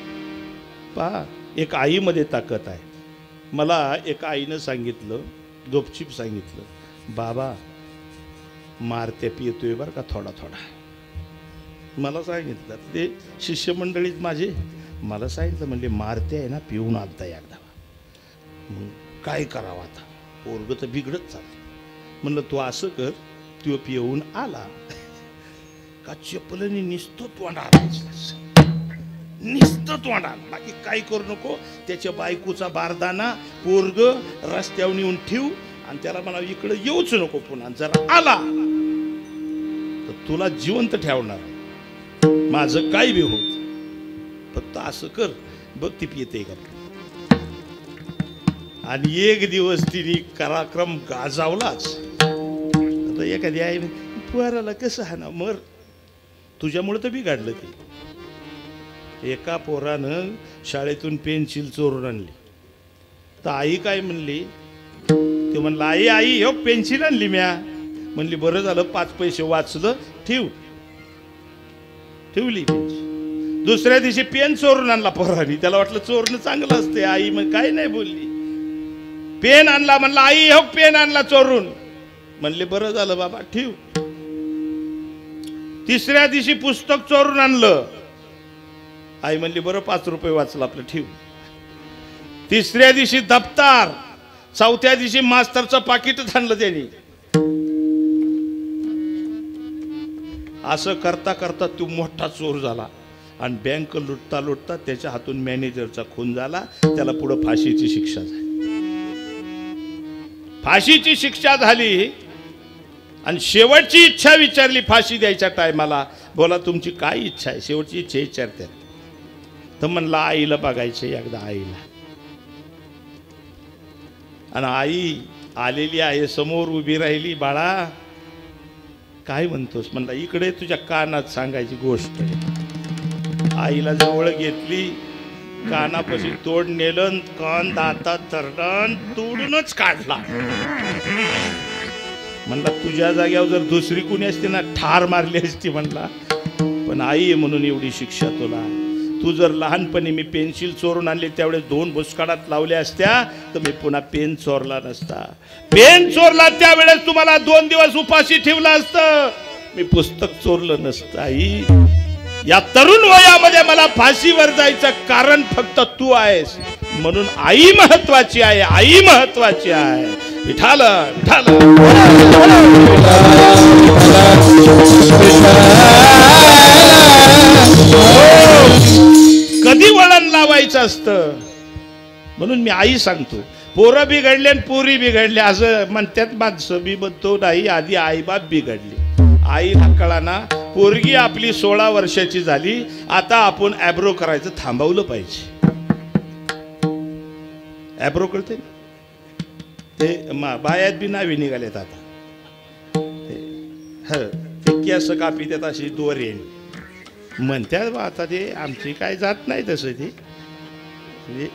पहा, एक आईमध्ये ताकद आहे. मला एका आईनं सांगितलं, गपचीप सांगितलं, बाबा मारते पितोय बरं का थोडा थोडा. मला सांगितलं, ते शिष्यमंडळीत माझे मला सांगितलं, म्हणजे मारते आहे ना, पिऊन आलता एकदा. मग काय करावं आता, पोरग तर बिघडत चालले. म्हणलं तू असं कर, तो पिऊन आला का चपलनी निसतो तोंडाला, निसतं तोंडाला, बाकी काय करू नको. त्याच्या बायकोचा बारदाना पोरग रस्त्यावर नेऊन ठेवू आणि त्याला म्हणा इकडे येऊच नको पुन्हा. जर आला तर तुला जिवंत ठेवणार, माझं काय बी होत. फक्त असं कर, बघ ती पिते का. आणि एक दिवस तिने पराक्रम गाजावलाच. आता एखादी आई पोराला कसं हा ना मर, तुझ्यामुळे तर बिघडलं ते. एका पोरानं शाळेतून पेन्सिल चोरून आणली. तर आई काय म्हणली, ते म्हणलं आई आई हो पेन्सिल आणली म्या. म्हणली बरं झालं, 5 पैसे वाचलं, ठेवली पेन्सिल. दुसऱ्या दिवशी पेन चोरून आणला पोरानी. त्याला वाटलं चोरणं चांगलं असते. आई मग काय नाही बोलली. पेन आणला, म्हणला आई हो पेन आणला चोरून. म्हणले बरं झालं बाबा, ठेव. तिसऱ्या दिवशी पुस्तक चोरून आणलं. आई म्हणली बरं 5 रुपये वाचलं आपलं, ठेव. तिसऱ्या दिवशी दप्तर, चौथ्या दिवशी मास्तरचं पाकिट आणलं त्यांनी. असं करता करता तो मोठा चोर झाला आणि बँक लुटता लुटता त्याच्या हातून मॅनेजरचा खून झाला. त्याला पुढे फाशीची शिक्षा झाली. फाशीची शिक्षा झाली आणि शेवटची इच्छा विचारली फाशी द्यायच्या टायमाला, बोला तुमची काय इच्छा आहे, शेवटची इच्छा विचारते. तर म्हणला आईला बघायचे एकदा, आईला. आणि आई आलेली आहे, समोर उभी राहिली. बाळा काय म्हणतोस. म्हणला इकडे तुझ्या कानात सांगायची गोष्ट आहे. आईला जवळ घेतली, कानापाशी तोड नेलं, कान दातात धरलं, तोडूनच काढला. म्हणला तुझ्या जाग्यावर जर दुसरी कोणी असते ना, ठार मारली असती. म्हणला पण आई आहे म्हणून एवढी शिक्षा तुला. तू जर लहानपणी मी पेन्सिल चोरून आणली त्यावेळेस 2 बुचकाडात लावल्या असत्या, तर मी पुन्हा पेन चोरला नसता. पेन चोरला त्यावेळेस तुम्हाला 2 दिवस उपाशी ठेवलं असतं, मी पुस्तक चोरलं नसतं. आई, या तरुण वयामध्ये मला फाशीवर जायचं कारण फक्त तू आहेस. म्हणून आई महत्वाची आहे, आई महत्वाची आहे. विठाल विठाल. कधी वळण लावायचं असतं. म्हणून मी आई सांगतो, पोरं बिघडले आणि पोरी बिघडले असं म्हणतात माणसं. मी म्हणतो नाही, आधी आई बाप बिघडली. आईला कळाना, पोरगी आपली 16 वर्षाची झाली, आता आपण ॲब्रो करायचं थांबवलं पाहिजे. ॲब्रो कळते ते, बायात बी नावी निघालेत आता. ते केस कापी देत अशी दोरे म्हणतात बा. आता ते आमची काय जात नाही तसं. ते म्हणजे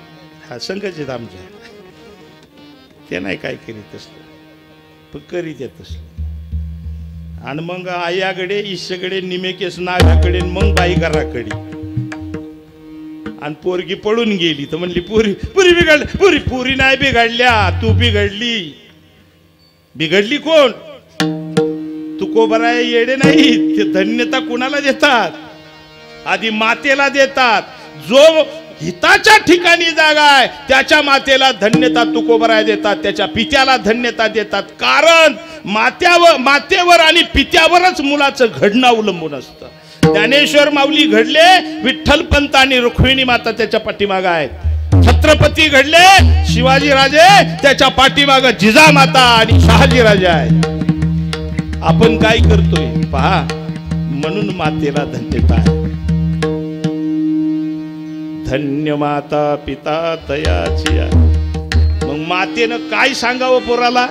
हा संघच आहेत आमच्या, ते नाही काय करीत तसं, पण करीत येत तसं. आणि मग आयाकडे ईशाकडे निमे केस नागाकडे, मग बाई घराकडे. आणि पोरगी पळून गेली तर म्हणली पुरी पुरी बिघडली. पुरी पुरी नाही बिघडल्या, तू बिघडली. बिघडली कोण? तू कोबराय येडे नाही. ते धन्यता कुणाला देतात? आधी मातेला देतात. जो हिताच्या ठिकाणी जागा आहे त्याच्या मातेला धन्यता तुकोबराय देतात, त्याच्या पित्याला धन्यता देतात. कारण मातेवर आणि पित्यावरच मुलाचं घडणं अवलंबून असतं. ज्ञानेश्वर माऊली घडले, विठ्ठल पंत आणि रुक्मिणी माता त्याच्या पाठीमागे आहेत. छत्रपती घडले, शिवाजी राजे त्याच्या पाठीमागे जिजामाता आणि शहाजी राजे आहेत. आपण काय करतोय पहा. म्हणून मातेला धन्यता आहे. धन्य माता पिता तयाची. मग मातेनं काय सांगावं पोराला?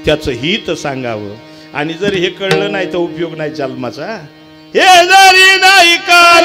त्याचं हित सांगावं. आणि जर हे कळलं नाही तर उपयोग नाही जन्माचा. हे जरी नाही काल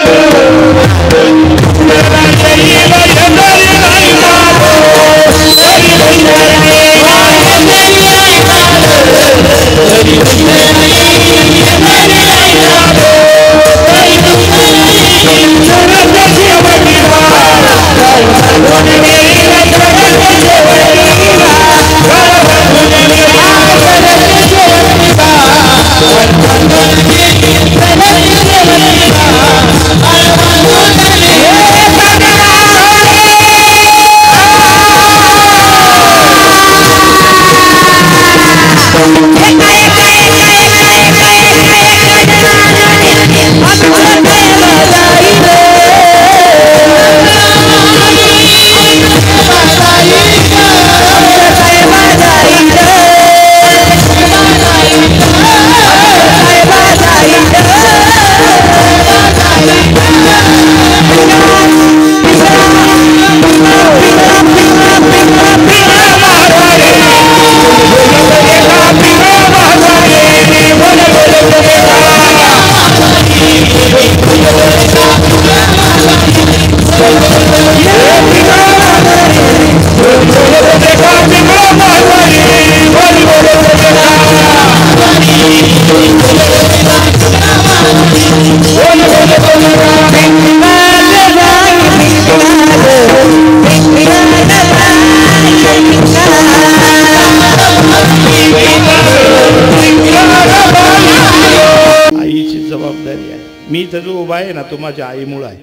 मी इथं जो उभा आहे ना तो माझ्या आईमुळे आहे.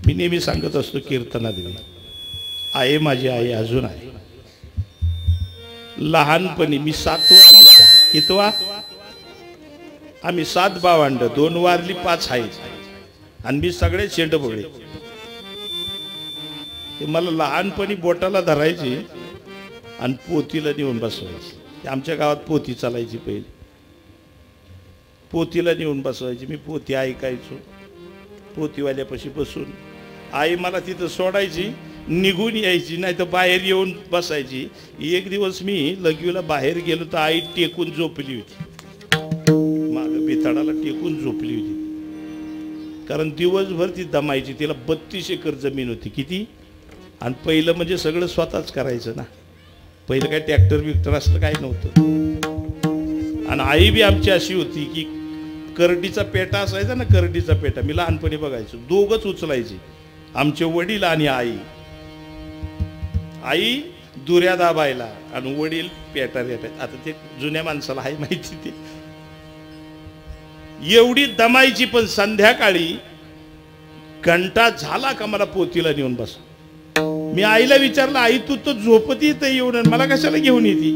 मी नेहमी सांगत असतो कीर्तनात, आई माझी आई अजून आहे. लहानपणी मी 7वा कितवा, आम्ही 7 भावंड, 2 वारली 5 आहेत आणि मी सगळे शेंड बघले. ते मला लहानपणी बोटाला धरायची आणि पोतीला नेऊन बसवायची. आमच्या गावात पोती चालायची पहिली. पोतीला नेऊन बसवायची. मी पोती ऐकायचो. पोतीवाल्यापाशी बसून आई मला तिथं सोडायची, निघून यायची, नाही तर बाहेर येऊन बसायची. एक दिवस मी लगवीला बाहेर गेलो तर आई टेकून झोपली होती. मागं बिथाडाला टेकून झोपली होती. कारण दिवसभर ती दमायची. तिला 32 एकर जमीन होती. किती? आणि पहिलं म्हणजे सगळं स्वतःच करायचं ना. पहिलं काय ट्रॅक्टर बिक्टर असलं काय नव्हतं. आणि आई बी आमची अशी होती की करडीचा पेटा असायचा ना, करडीचा पेटा मी लहानपणी बघायचो. दोघंच उचलायची, आमचे वडील आणि आई. आई दुऱ्या दाबायला आणि वडील पेटा रेटायला. आता ते जुन्या माणसाला आहे माहिती. ते एवढी दमायची. पण संध्याकाळी घंटा झाला का मला पोतीला नेऊन बस. मी आईला विचारलं, आई तू तर झोपती इथं येऊन मला कशाला घेऊन येते?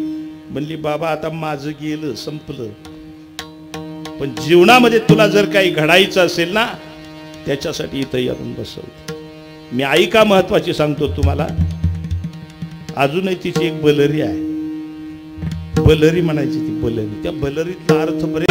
म्हणली बाबा आता माझं गेलं, संपलं. पण जीवनामध्ये तुला जर काही घडायचं असेल ना, त्याच्यासाठी इथं येऊन बसवते. मी आई का महत्वाची सांगतो तुम्हाला. अजूनही तिची एक बलरी आहे. बलरी म्हणायची ती बलरी. त्या बलरीतला अर्थ बरे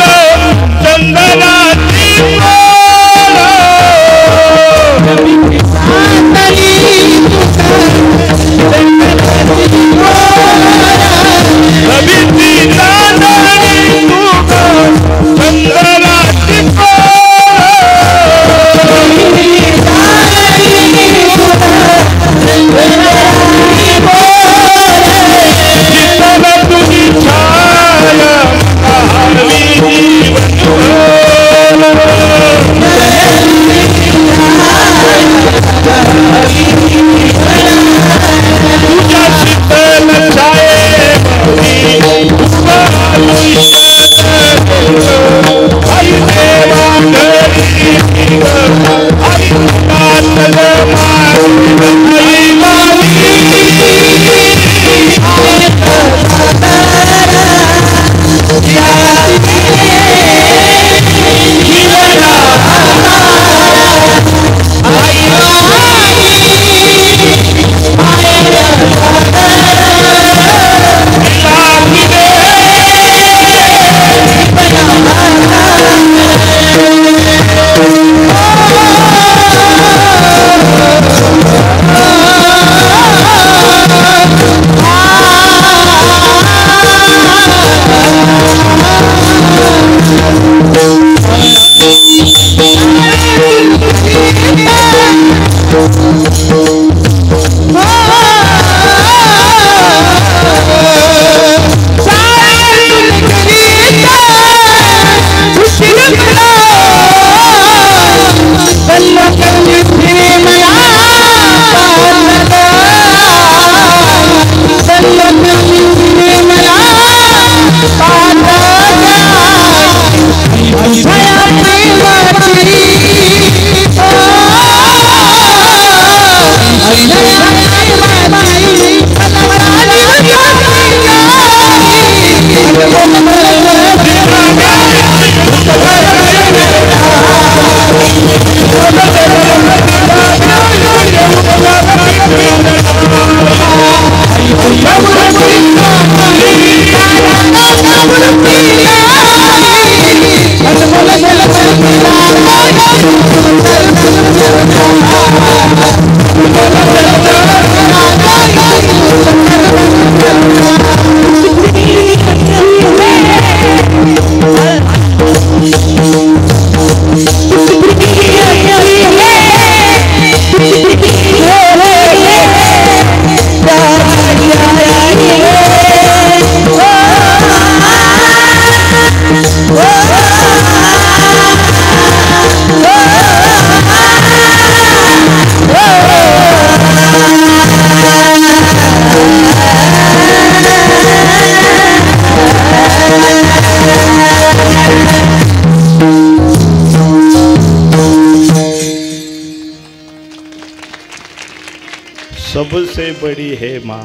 सबसे बड़ी है माँ,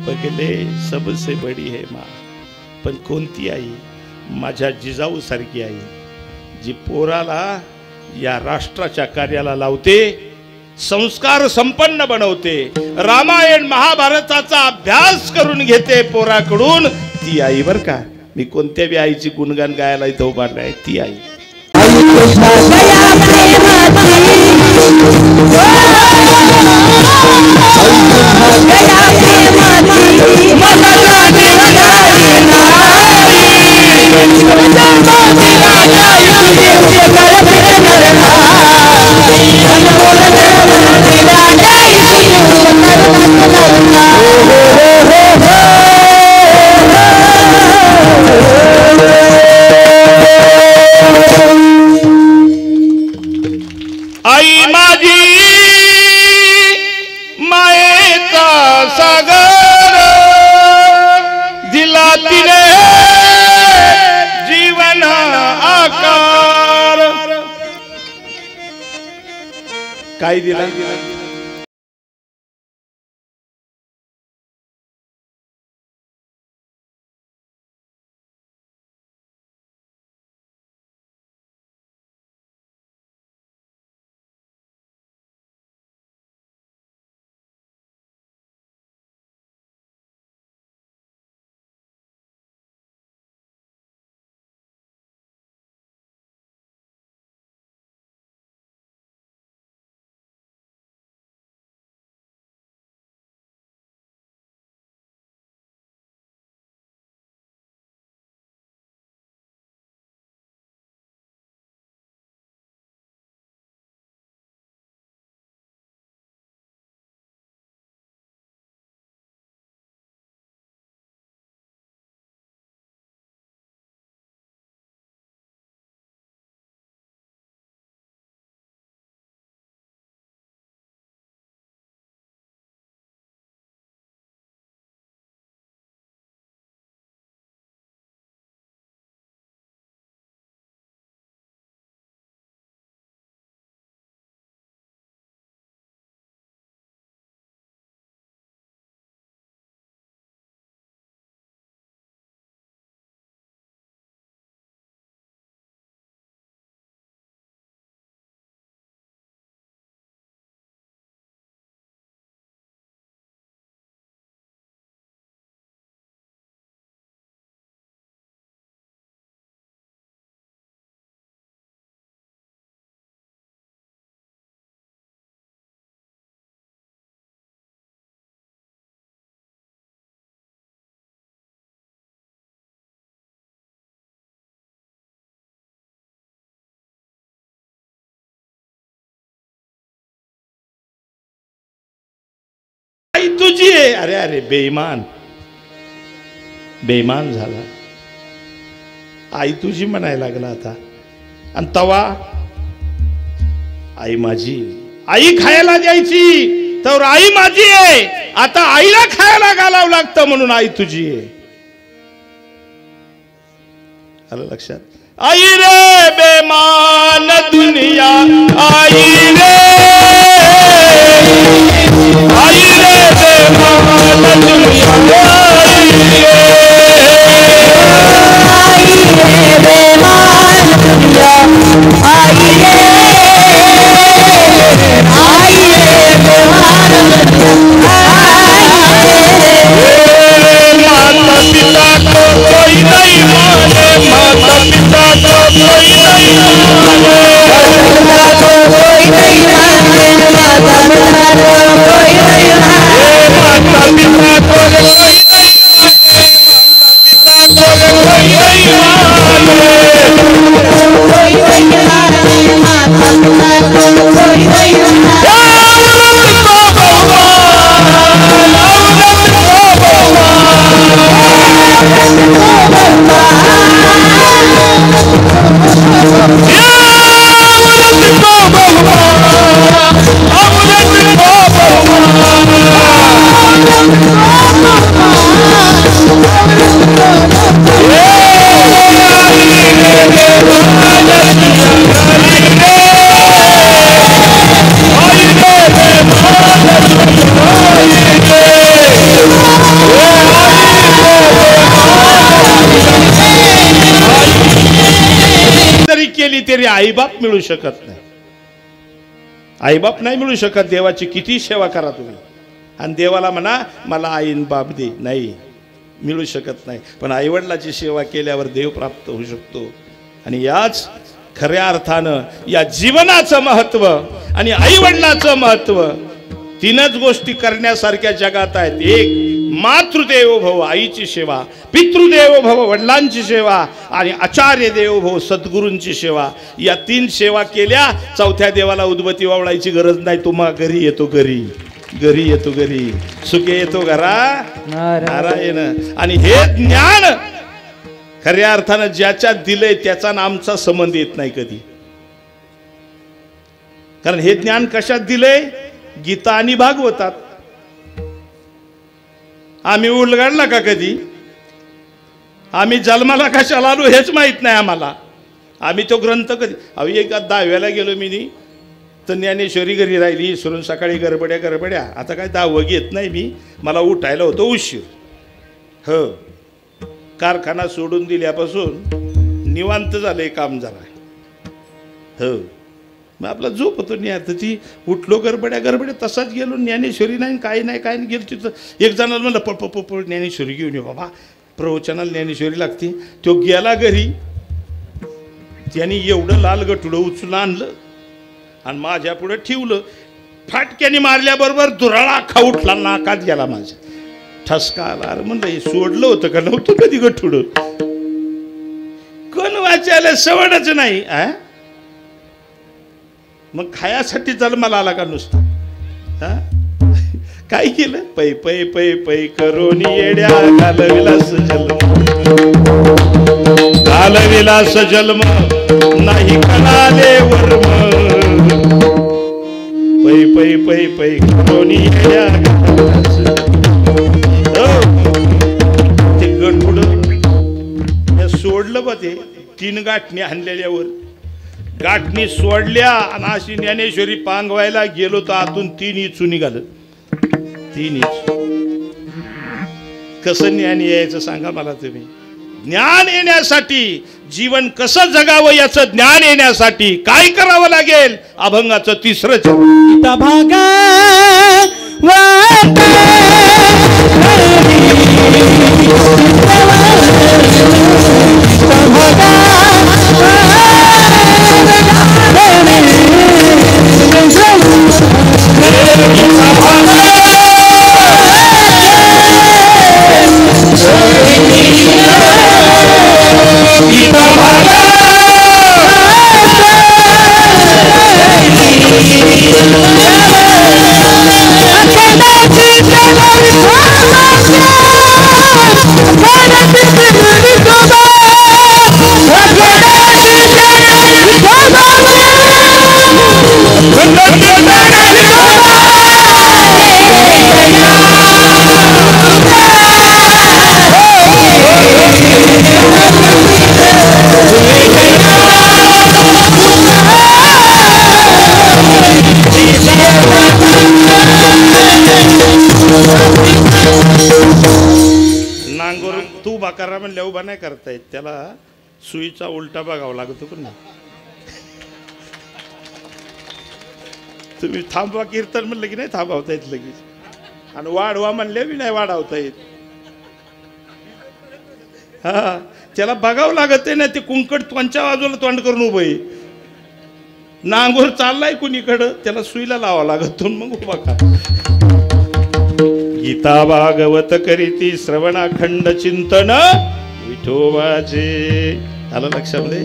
पगले सबसे बडी है माँ. पण कोणती आई? माझ्या जिजाऊ सारखी आई, जी पोराला या राष्ट्राच्या कार्याला लावते, संस्कार संपन्न बनवते, रामायण महाभारताचा अभ्यास करून घेते पोराकडून. ती आई बर का. मी कोणत्या बी आईची गुणगान गायला इथं उभारले आहे, ती आई. आई माझी मायेचा सागर, दिला तिने जीवन आकार. काय दिला? आई तुझी आहे. अरे अरे बेईमान, बेईमान झाला. आई तुझी म्हणायला लागला आता. आणि तवा आई माझी, आई खायला द्यायची तर आई माझी आहे. आता आईला खायला घालावं लागतं म्हणून आई तुझी आहे. आलं लक्षात? आई रे बेमान दुनिया, आई रे, आई रे बेमान दुनिया, आई रे, आई रे बेमान दुनिया, आई रे, आई रे बेमान दुनिया, माता पिता को कोई नहीं माने, माता पिता को कोई नहीं माने, माता पिता को कोई नहीं माने, माता पिता को तरी आईबाप मिळू शकत नाही. आईबाप नाही मिळू शकत. देवाची किती सेवा करा तुम्ही आणि देवाला म्हणा मला आईन बाप दे, नाही मिळू शकत नाही. पण आईवडिलाची सेवा केल्यावर देव प्राप्त होऊ शकतो. आणि याच खऱ्या अर्थानं या जीवनाचं महत्व आणि आईवडिलाचं महत्व, तीनच गोष्टी करण्यासारख्या जगात आहेत. एक मातृदेवो भव, आईची सेवा, पितृदेवो भव, वडिलांची सेवा, आणि आचार्य देवो भव, सद्गुरूंची सेवा. या तीन सेवा केल्या, चौथ्या देवाला उदबत्ती वावळायची गरज नाही. तुम्हा घरी येतो, घरी घरी येतो, घरी सुखे येतो घरा नारायण. आणि हे ज्ञान खऱ्या अर्थानं ज्याच्यात दिलंय त्याचा आमचा संबंध येत नाही कधी. कारण हे ज्ञान कशात दिलंय? गीता आणि भागवतात. आम्ही उलगडला का कधी? आम्ही जन्माला कशाला आलो हेच माहित नाही आम्हाला. आम्ही तो ग्रंथ कधी, अहो एका 10व्याला गेलो मी तर ज्ञानेश्वरी घरी राहिली, इसरून सकाळी गडबड्या. आता काय 10वं घेत नाही मी, मला उठायला होतं उशीर. हो, कारखाना सोडून दिल्यापासून निवांत झालंय काम जरा. हो, मग आपला झोप होतो निहार. ती उठलो गडबड्या तसाच गेलो. ज्ञानेश्वरी नाही, काय नाही गेलो तिथं. एक जणाला म्हणलं पळ ज्ञानेश्वरी घेऊन ये बाबा, प्रवचनाला ज्ञानेश्वरी लागते. तो गेला घरी, त्याने एवढं लाल गठुडं उचलून आणलं आणि माझ्या पुढे ठेवलं. फाटक्याने मारल्याबरोबर दुराळा उठला, नाकात गेला माझ्या. ठसका आला. अरे म्हणलं हे सोडलं होतं का? नव्हतं कधी गठुडं. कोण वाचायला सवडच नाही. मग खायासाठी जन्माला आला का नुसता? काय केलं? पै पै पै पै करोनी येड्या, घालविलास जन्म नाही कळाले वर्म. पै पै पै पै करोनी येड्या, ते गठुड सोडलं बा. ते 3 गाठणी आणलेल्यावर गाठणी सोडल्या आणि अशी ज्ञानेश्वरी पांगवायला गेलो तर आतून 3 इंचू निघालं. 3 इंच. कसं ज्ञान यायचं सांगा मला तुम्ही? ज्ञान येण्यासाठी, जीवन कसं जगावं याचं ज्ञान येण्यासाठी काय करावं लागेल? अभंगाचं 3रं चरण. भागा करा म्हणले उभा नाही करता येत. त्याला सुईचा उलटा बघावा लागतो. पण तुम्ही थांबवा कीर्तन म्हणलं की नाही थांबवता येत लगेच. आणि वाढवा म्हणले बी नाही वाढवता येत. हा, त्याला बघावं लागत आहे ना. ते कुंकड तोंडच्या बाजूला तोंड करून उभं आहे. नांगोर चाललाय कुणीकडं, त्याला सुईला लावा लागतो मग उभा का. गीता भागवत करीती श्रवणाखंड चिंतन विठोबाचे. आलं लक्षामध्ये?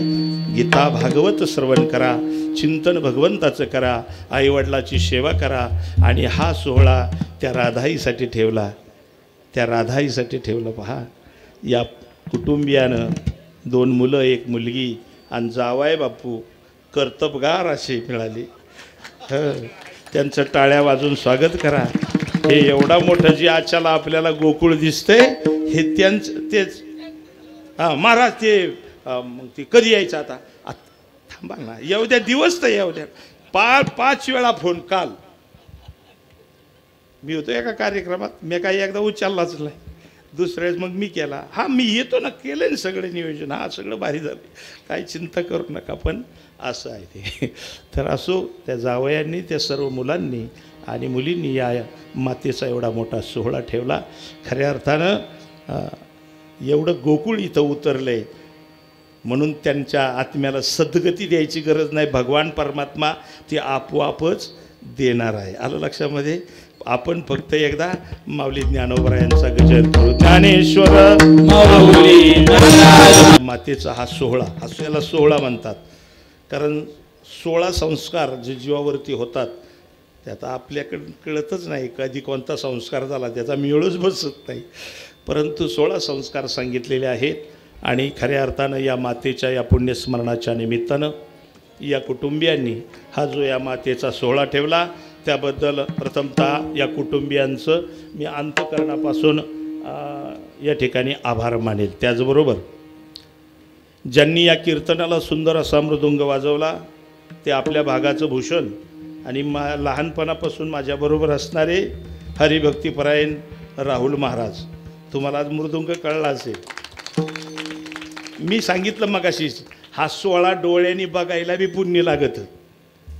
गीता भागवत श्रवण करा, चिंतन भगवंताचं करा, आईवडिलाची सेवा करा. आणि हा सोहळा त्या राधाईसाठी ठेवला, त्या राधाईसाठी ठेवलं. पहा, या कुटुंबियानं 2 मुलं 1 मुलगी आणि जावाय बापू कर्तबगार असे मिळाले. त्यांचं टाळ्या वाजून स्वागत करा. हे एवढा मोठं जी आजच्याला आपल्याला गोकुळ दिसतंय हे त्यांचं तेच. हां महाराज ते मग ते कधी यायचं आता? थांबा ना, येऊ द्या, दिवस तर येऊ द्या. 5 वेळा फोन. काल मी होतो एका कार्यक्रमात, मी काही एकदा उचललाच नाही. दुसऱ्याच मग मी केला. हा मी येतो ना, केलं ना सगळं नियोजन, हा सगळं भारी झालं, काही चिंता करू नका. पण असं आहे ते. तर असो, त्या जावयांनी, त्या सर्व मुलांनी आणि मुलींनी या मातेचा एवढा मोठा सोहळा ठेवला. खऱ्या अर्थानं एवढं गोकुळ इथं उतरलं आहे म्हणून त्यांच्या आत्म्याला सद्गती द्यायची गरज नाही. भगवान परमात्मा ती आपोआपच देणार आहे. आलं लक्षामध्ये. आपण फक्त एकदा माऊली ज्ञानोबरायांचा गजर करू. ज्ञानेश्वर माऊली मातेचा हा सोहळा, याला सोहळा म्हणतात. कारण 16 संस्कार जे जीवावरती होतात त्यात आपल्याकडं कळतच नाही कधी कोणता संस्कार झाला, त्याचा मिळूच बसत नाही. परंतु 16 संस्कार सांगितलेले आहेत. आणि खऱ्या अर्थानं या मातेच्या या पुण्यस्मरणाच्या निमित्तानं या कुटुंबियांनी हा जो या मातेचा सोहळा ठेवला त्याबद्दल प्रथमतः या कुटुंबियांचं मी अंतःकरणापासून या ठिकाणी आभार मानेल. त्याचबरोबर ज्यांनी या कीर्तनाला सुंदर असा मृदुंग वाजवला ते आपल्या भागाचं भूषण आणि लहानपणापासून माझ्याबरोबर असणारे हरिभक्तीपरायण राहुल महाराज. तुम्हाला आज मृदुंग कळला असेल. मी सांगितलं मगाशीच, हा सोहळा डोळ्यांनी बघायला बी पुण्य लागतं,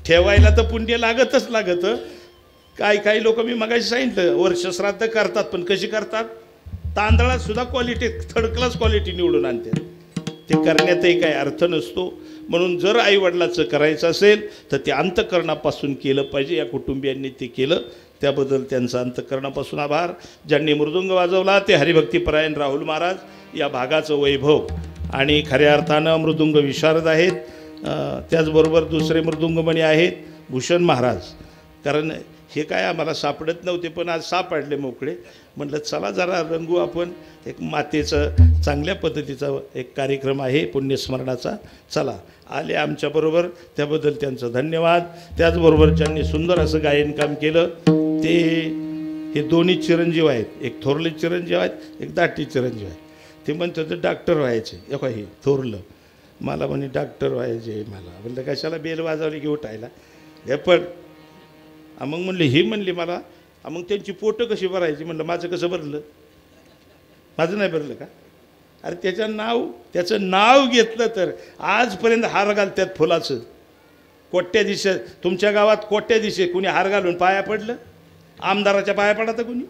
ठेवायला तर पुण्य लागतं. काही लोक मी मगाशी सांगितलं वर्षश्राद्ध करतात, पण कशी करतात? तांदळात सुद्धा क्वालिटी, थर्ड क्लास क्वालिटी निवडून आणतात. ते करण्यातही काही अर्थ नसतो. म्हणून जर आईवडिलाचं करायचं असेल तर ते अंतःकरणापासून केलं पाहिजे. या कुटुंबियांनी ते केलं, त्याबद्दल त्यांचा अंतःकरणापासून आभार. ज्यांनी मृदुंग वाजवला ते हरिभक्तीपरायण राहुल महाराज. या भागाचं वैभव आणि खऱ्या अर्थानं मृदुंग विशारद आहेत. त्याचबरोबर दुसरे मृदुंगमणी आहेत भूषण महाराज. कारण हे काय आम्हाला सापडत नव्हते, पण आज सापडले मोकळे. म्हटलं चला जरा रंगू आपण. एक मातेचं चांगल्या पद्धतीचा एक कार्यक्रम आहे पुण्यस्मरणाचा. चला आले आमच्याबरोबर, त्याबद्दल त्यांचं धन्यवाद. त्याचबरोबर ज्यांनी सुंदर असं गायनकाम केलं ते हे दोन्ही चिरंजीव आहेत. एक थोरले चिरंजीव आहेत, एक दाटी चिरंजीव आहेत. ते म्हणत होते डॉक्टर व्हायचे. हे थोरलं मला म्हणे डॉक्टर व्हायचे. मला म्हणलं कशाला बेल वाजवली की उठायला हे पण. मग म्हणले ही म्हणली मला, मग त्यांची पोटं कशी भरायची? म्हणलं माझं कसं भरलं? माझं नाही भरलं का? अरे त्याचं नाव घेतलं तर आजपर्यंत हार घालतात फुलाचं. कोट्याधीश तुमच्या गावात कोट्याधीश कुणी हार घालून पाया पडलं? आमदाराच्या पाया पडतं कुणी?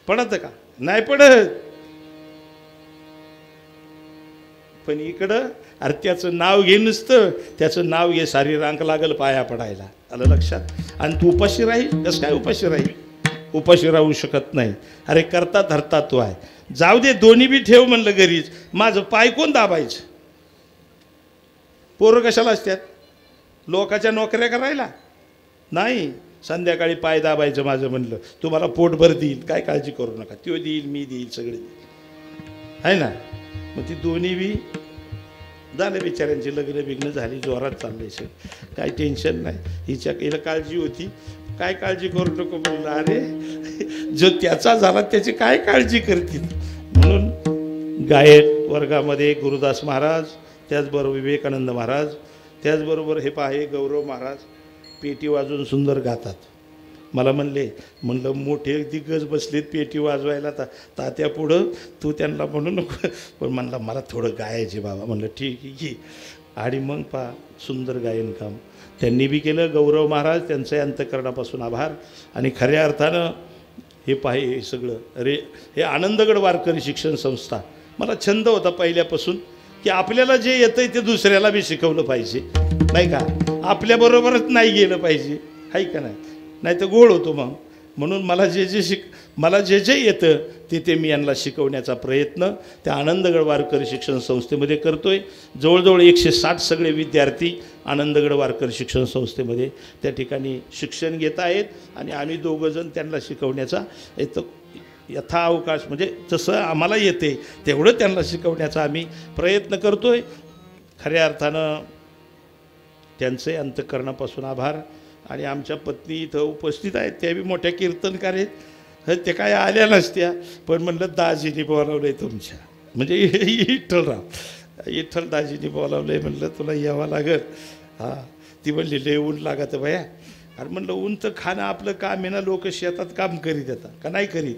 पडतं का? नाही पडत. पण इकडं अरे त्याचं नाव घे नुसतं, त्याचं नाव घे, सारी रांक लागल पाया पडायला. आलं लक्षात? आणि तू उपाशी राहील? कसं काय उपाशी राहील? उपाशी राहू शकत नाही. अरे करता धरता तो आहे. जाऊ दे दोन्ही बी ठेव म्हणलं घरीच. माझं पाय कोण दाबायचं? पोरं कशाला असतात? लोकाच्या नोकऱ्या करायला नाही. संध्याकाळी पाय दाबायचं माझं म्हणलं. तुम्हाला पोटभर देईल, काय काळजी करू नका. तो देईल, मी देईल, सगळे देईल, आहे ना. मग ती दोन्ही बी झाले बिचाऱ्यांची लग्न बिग्न झाली, जोरात चालले सगळं, काही टेन्शन नाही. हिला काळजी होती, काय काळजी करू नको म्हणलं. अरे जो त्याचा झाला त्याची काय काळजी करतील. म्हणून गायक वर्गामध्ये गुरुदास महाराज, त्याचबरोबर विवेकानंद महाराज, त्याचबरोबर हे पाहे गौरव महाराज पेटी वाजवून सुंदर गातात. मला म्हणलं मोठे दिग्गज बसलेत पेटी वाजवायला, तात्या पुढं तू त्यांना म्हणू नको. पण म्हणला मला थोडं गायचे बाबा. म्हणलं ठीक आहे घे. आणि मग सुंदर गायनकाम त्यांनी बी केलं. गौरव महाराज त्यांचं अंतःकरणापासून आभार. आणि खऱ्या अर्थानं हे हे सगळं हे आनंदगड वारकरी शिक्षण संस्था. मला छंद होता पहिल्यापासून की आपल्याला जे येतंय ते दुसऱ्याला बी शिकवलं पाहिजे, नाही का. आपल्याबरोबरच नाही गेलं पाहिजे, आहे का नाही. नाही तर गोळ होतो मग. म्हणून मला जे जे येतं ते मी यांना शिकवण्याचा प्रयत्न त्या आनंदगड वारकरी शिक्षण संस्थेमध्ये करतोय. जवळजवळ 160 सगळे विद्यार्थी आनंदगड वारकरी शिक्षण संस्थेमध्ये त्या ठिकाणी शिक्षण घेत आहेत. आणि आम्ही दोघंजण त्यांना शिकवण्याचा यथाअवकाश म्हणजे जसं आम्हाला येते तेवढं त्यांना शिकवण्याचा आम्ही प्रयत्न करतोय. खऱ्या अर्थानं त्यांचे अंतःकरणापासून आभार. आणि आमच्या पत्नी इथं उपस्थित आहेत, त्या बी मोठ्या कीर्तनकार आहेत. ते काय आल्या नसत्या, पण म्हणलं दाजीनी बोलावलं आहे तुमच्या, म्हणजे विठ्ठल दाजीनी बोलावलं आहे. म्हणलं तुला यावं लागल. हां, ती म्हणली लय ऊन लागत भया. अरे म्हणलं ऊन तर खाणं आपलं काम आहे ना. लोक शेतात काम करीत येतात का नाही करीत?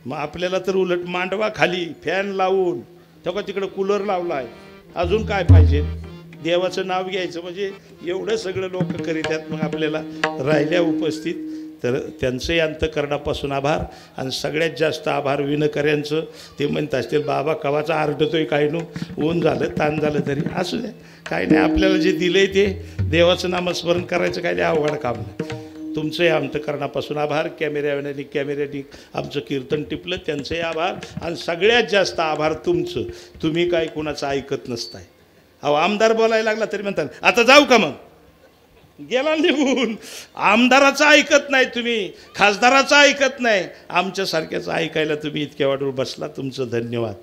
मग आपल्याला तर उलट मांडवा खाली फॅन लावून तेव्हा तिकडं कूलर लावला आहे, अजून काय पाहिजे? देवाचं नाव घ्यायचं म्हणजे एवढं सगळं लोक करीत आहेत. मग आपल्याला राहिल्या उपस्थित तर त्यांचंही अंतःकरणापासून आभार. आणि सगळ्यात जास्त आभार विणकऱ्यांचं. ते म्हणत असतील बाबा कवाचा आरडतोय काय नो, ऊन झालं ताण झालं तरी असू द्या, काय नाही. आपल्याला जे दिलंय ते देवाचं नामस्मरण करायचं काय नाही, अवघड काम नाही. तुमचंही अंतःकरणापासून आभार. कॅमेऱ्याने आमचं कीर्तन टिपलं, त्यांचंही आभार. आणि सगळ्यात जास्त आभार तुमचं. तुम्ही काय कोणाचं ऐकत नसताय. अहो आमदार बोलायला लागला तरी म्हणतात आता जाऊ का, मग गेला निघून. आमदाराचं ऐकत नाही तुम्ही, खासदाराचं ऐकत नाही, आमच्यासारख्याचं ऐकायला तुम्ही इतक्या वाटून बसला. तुमचं धन्यवाद.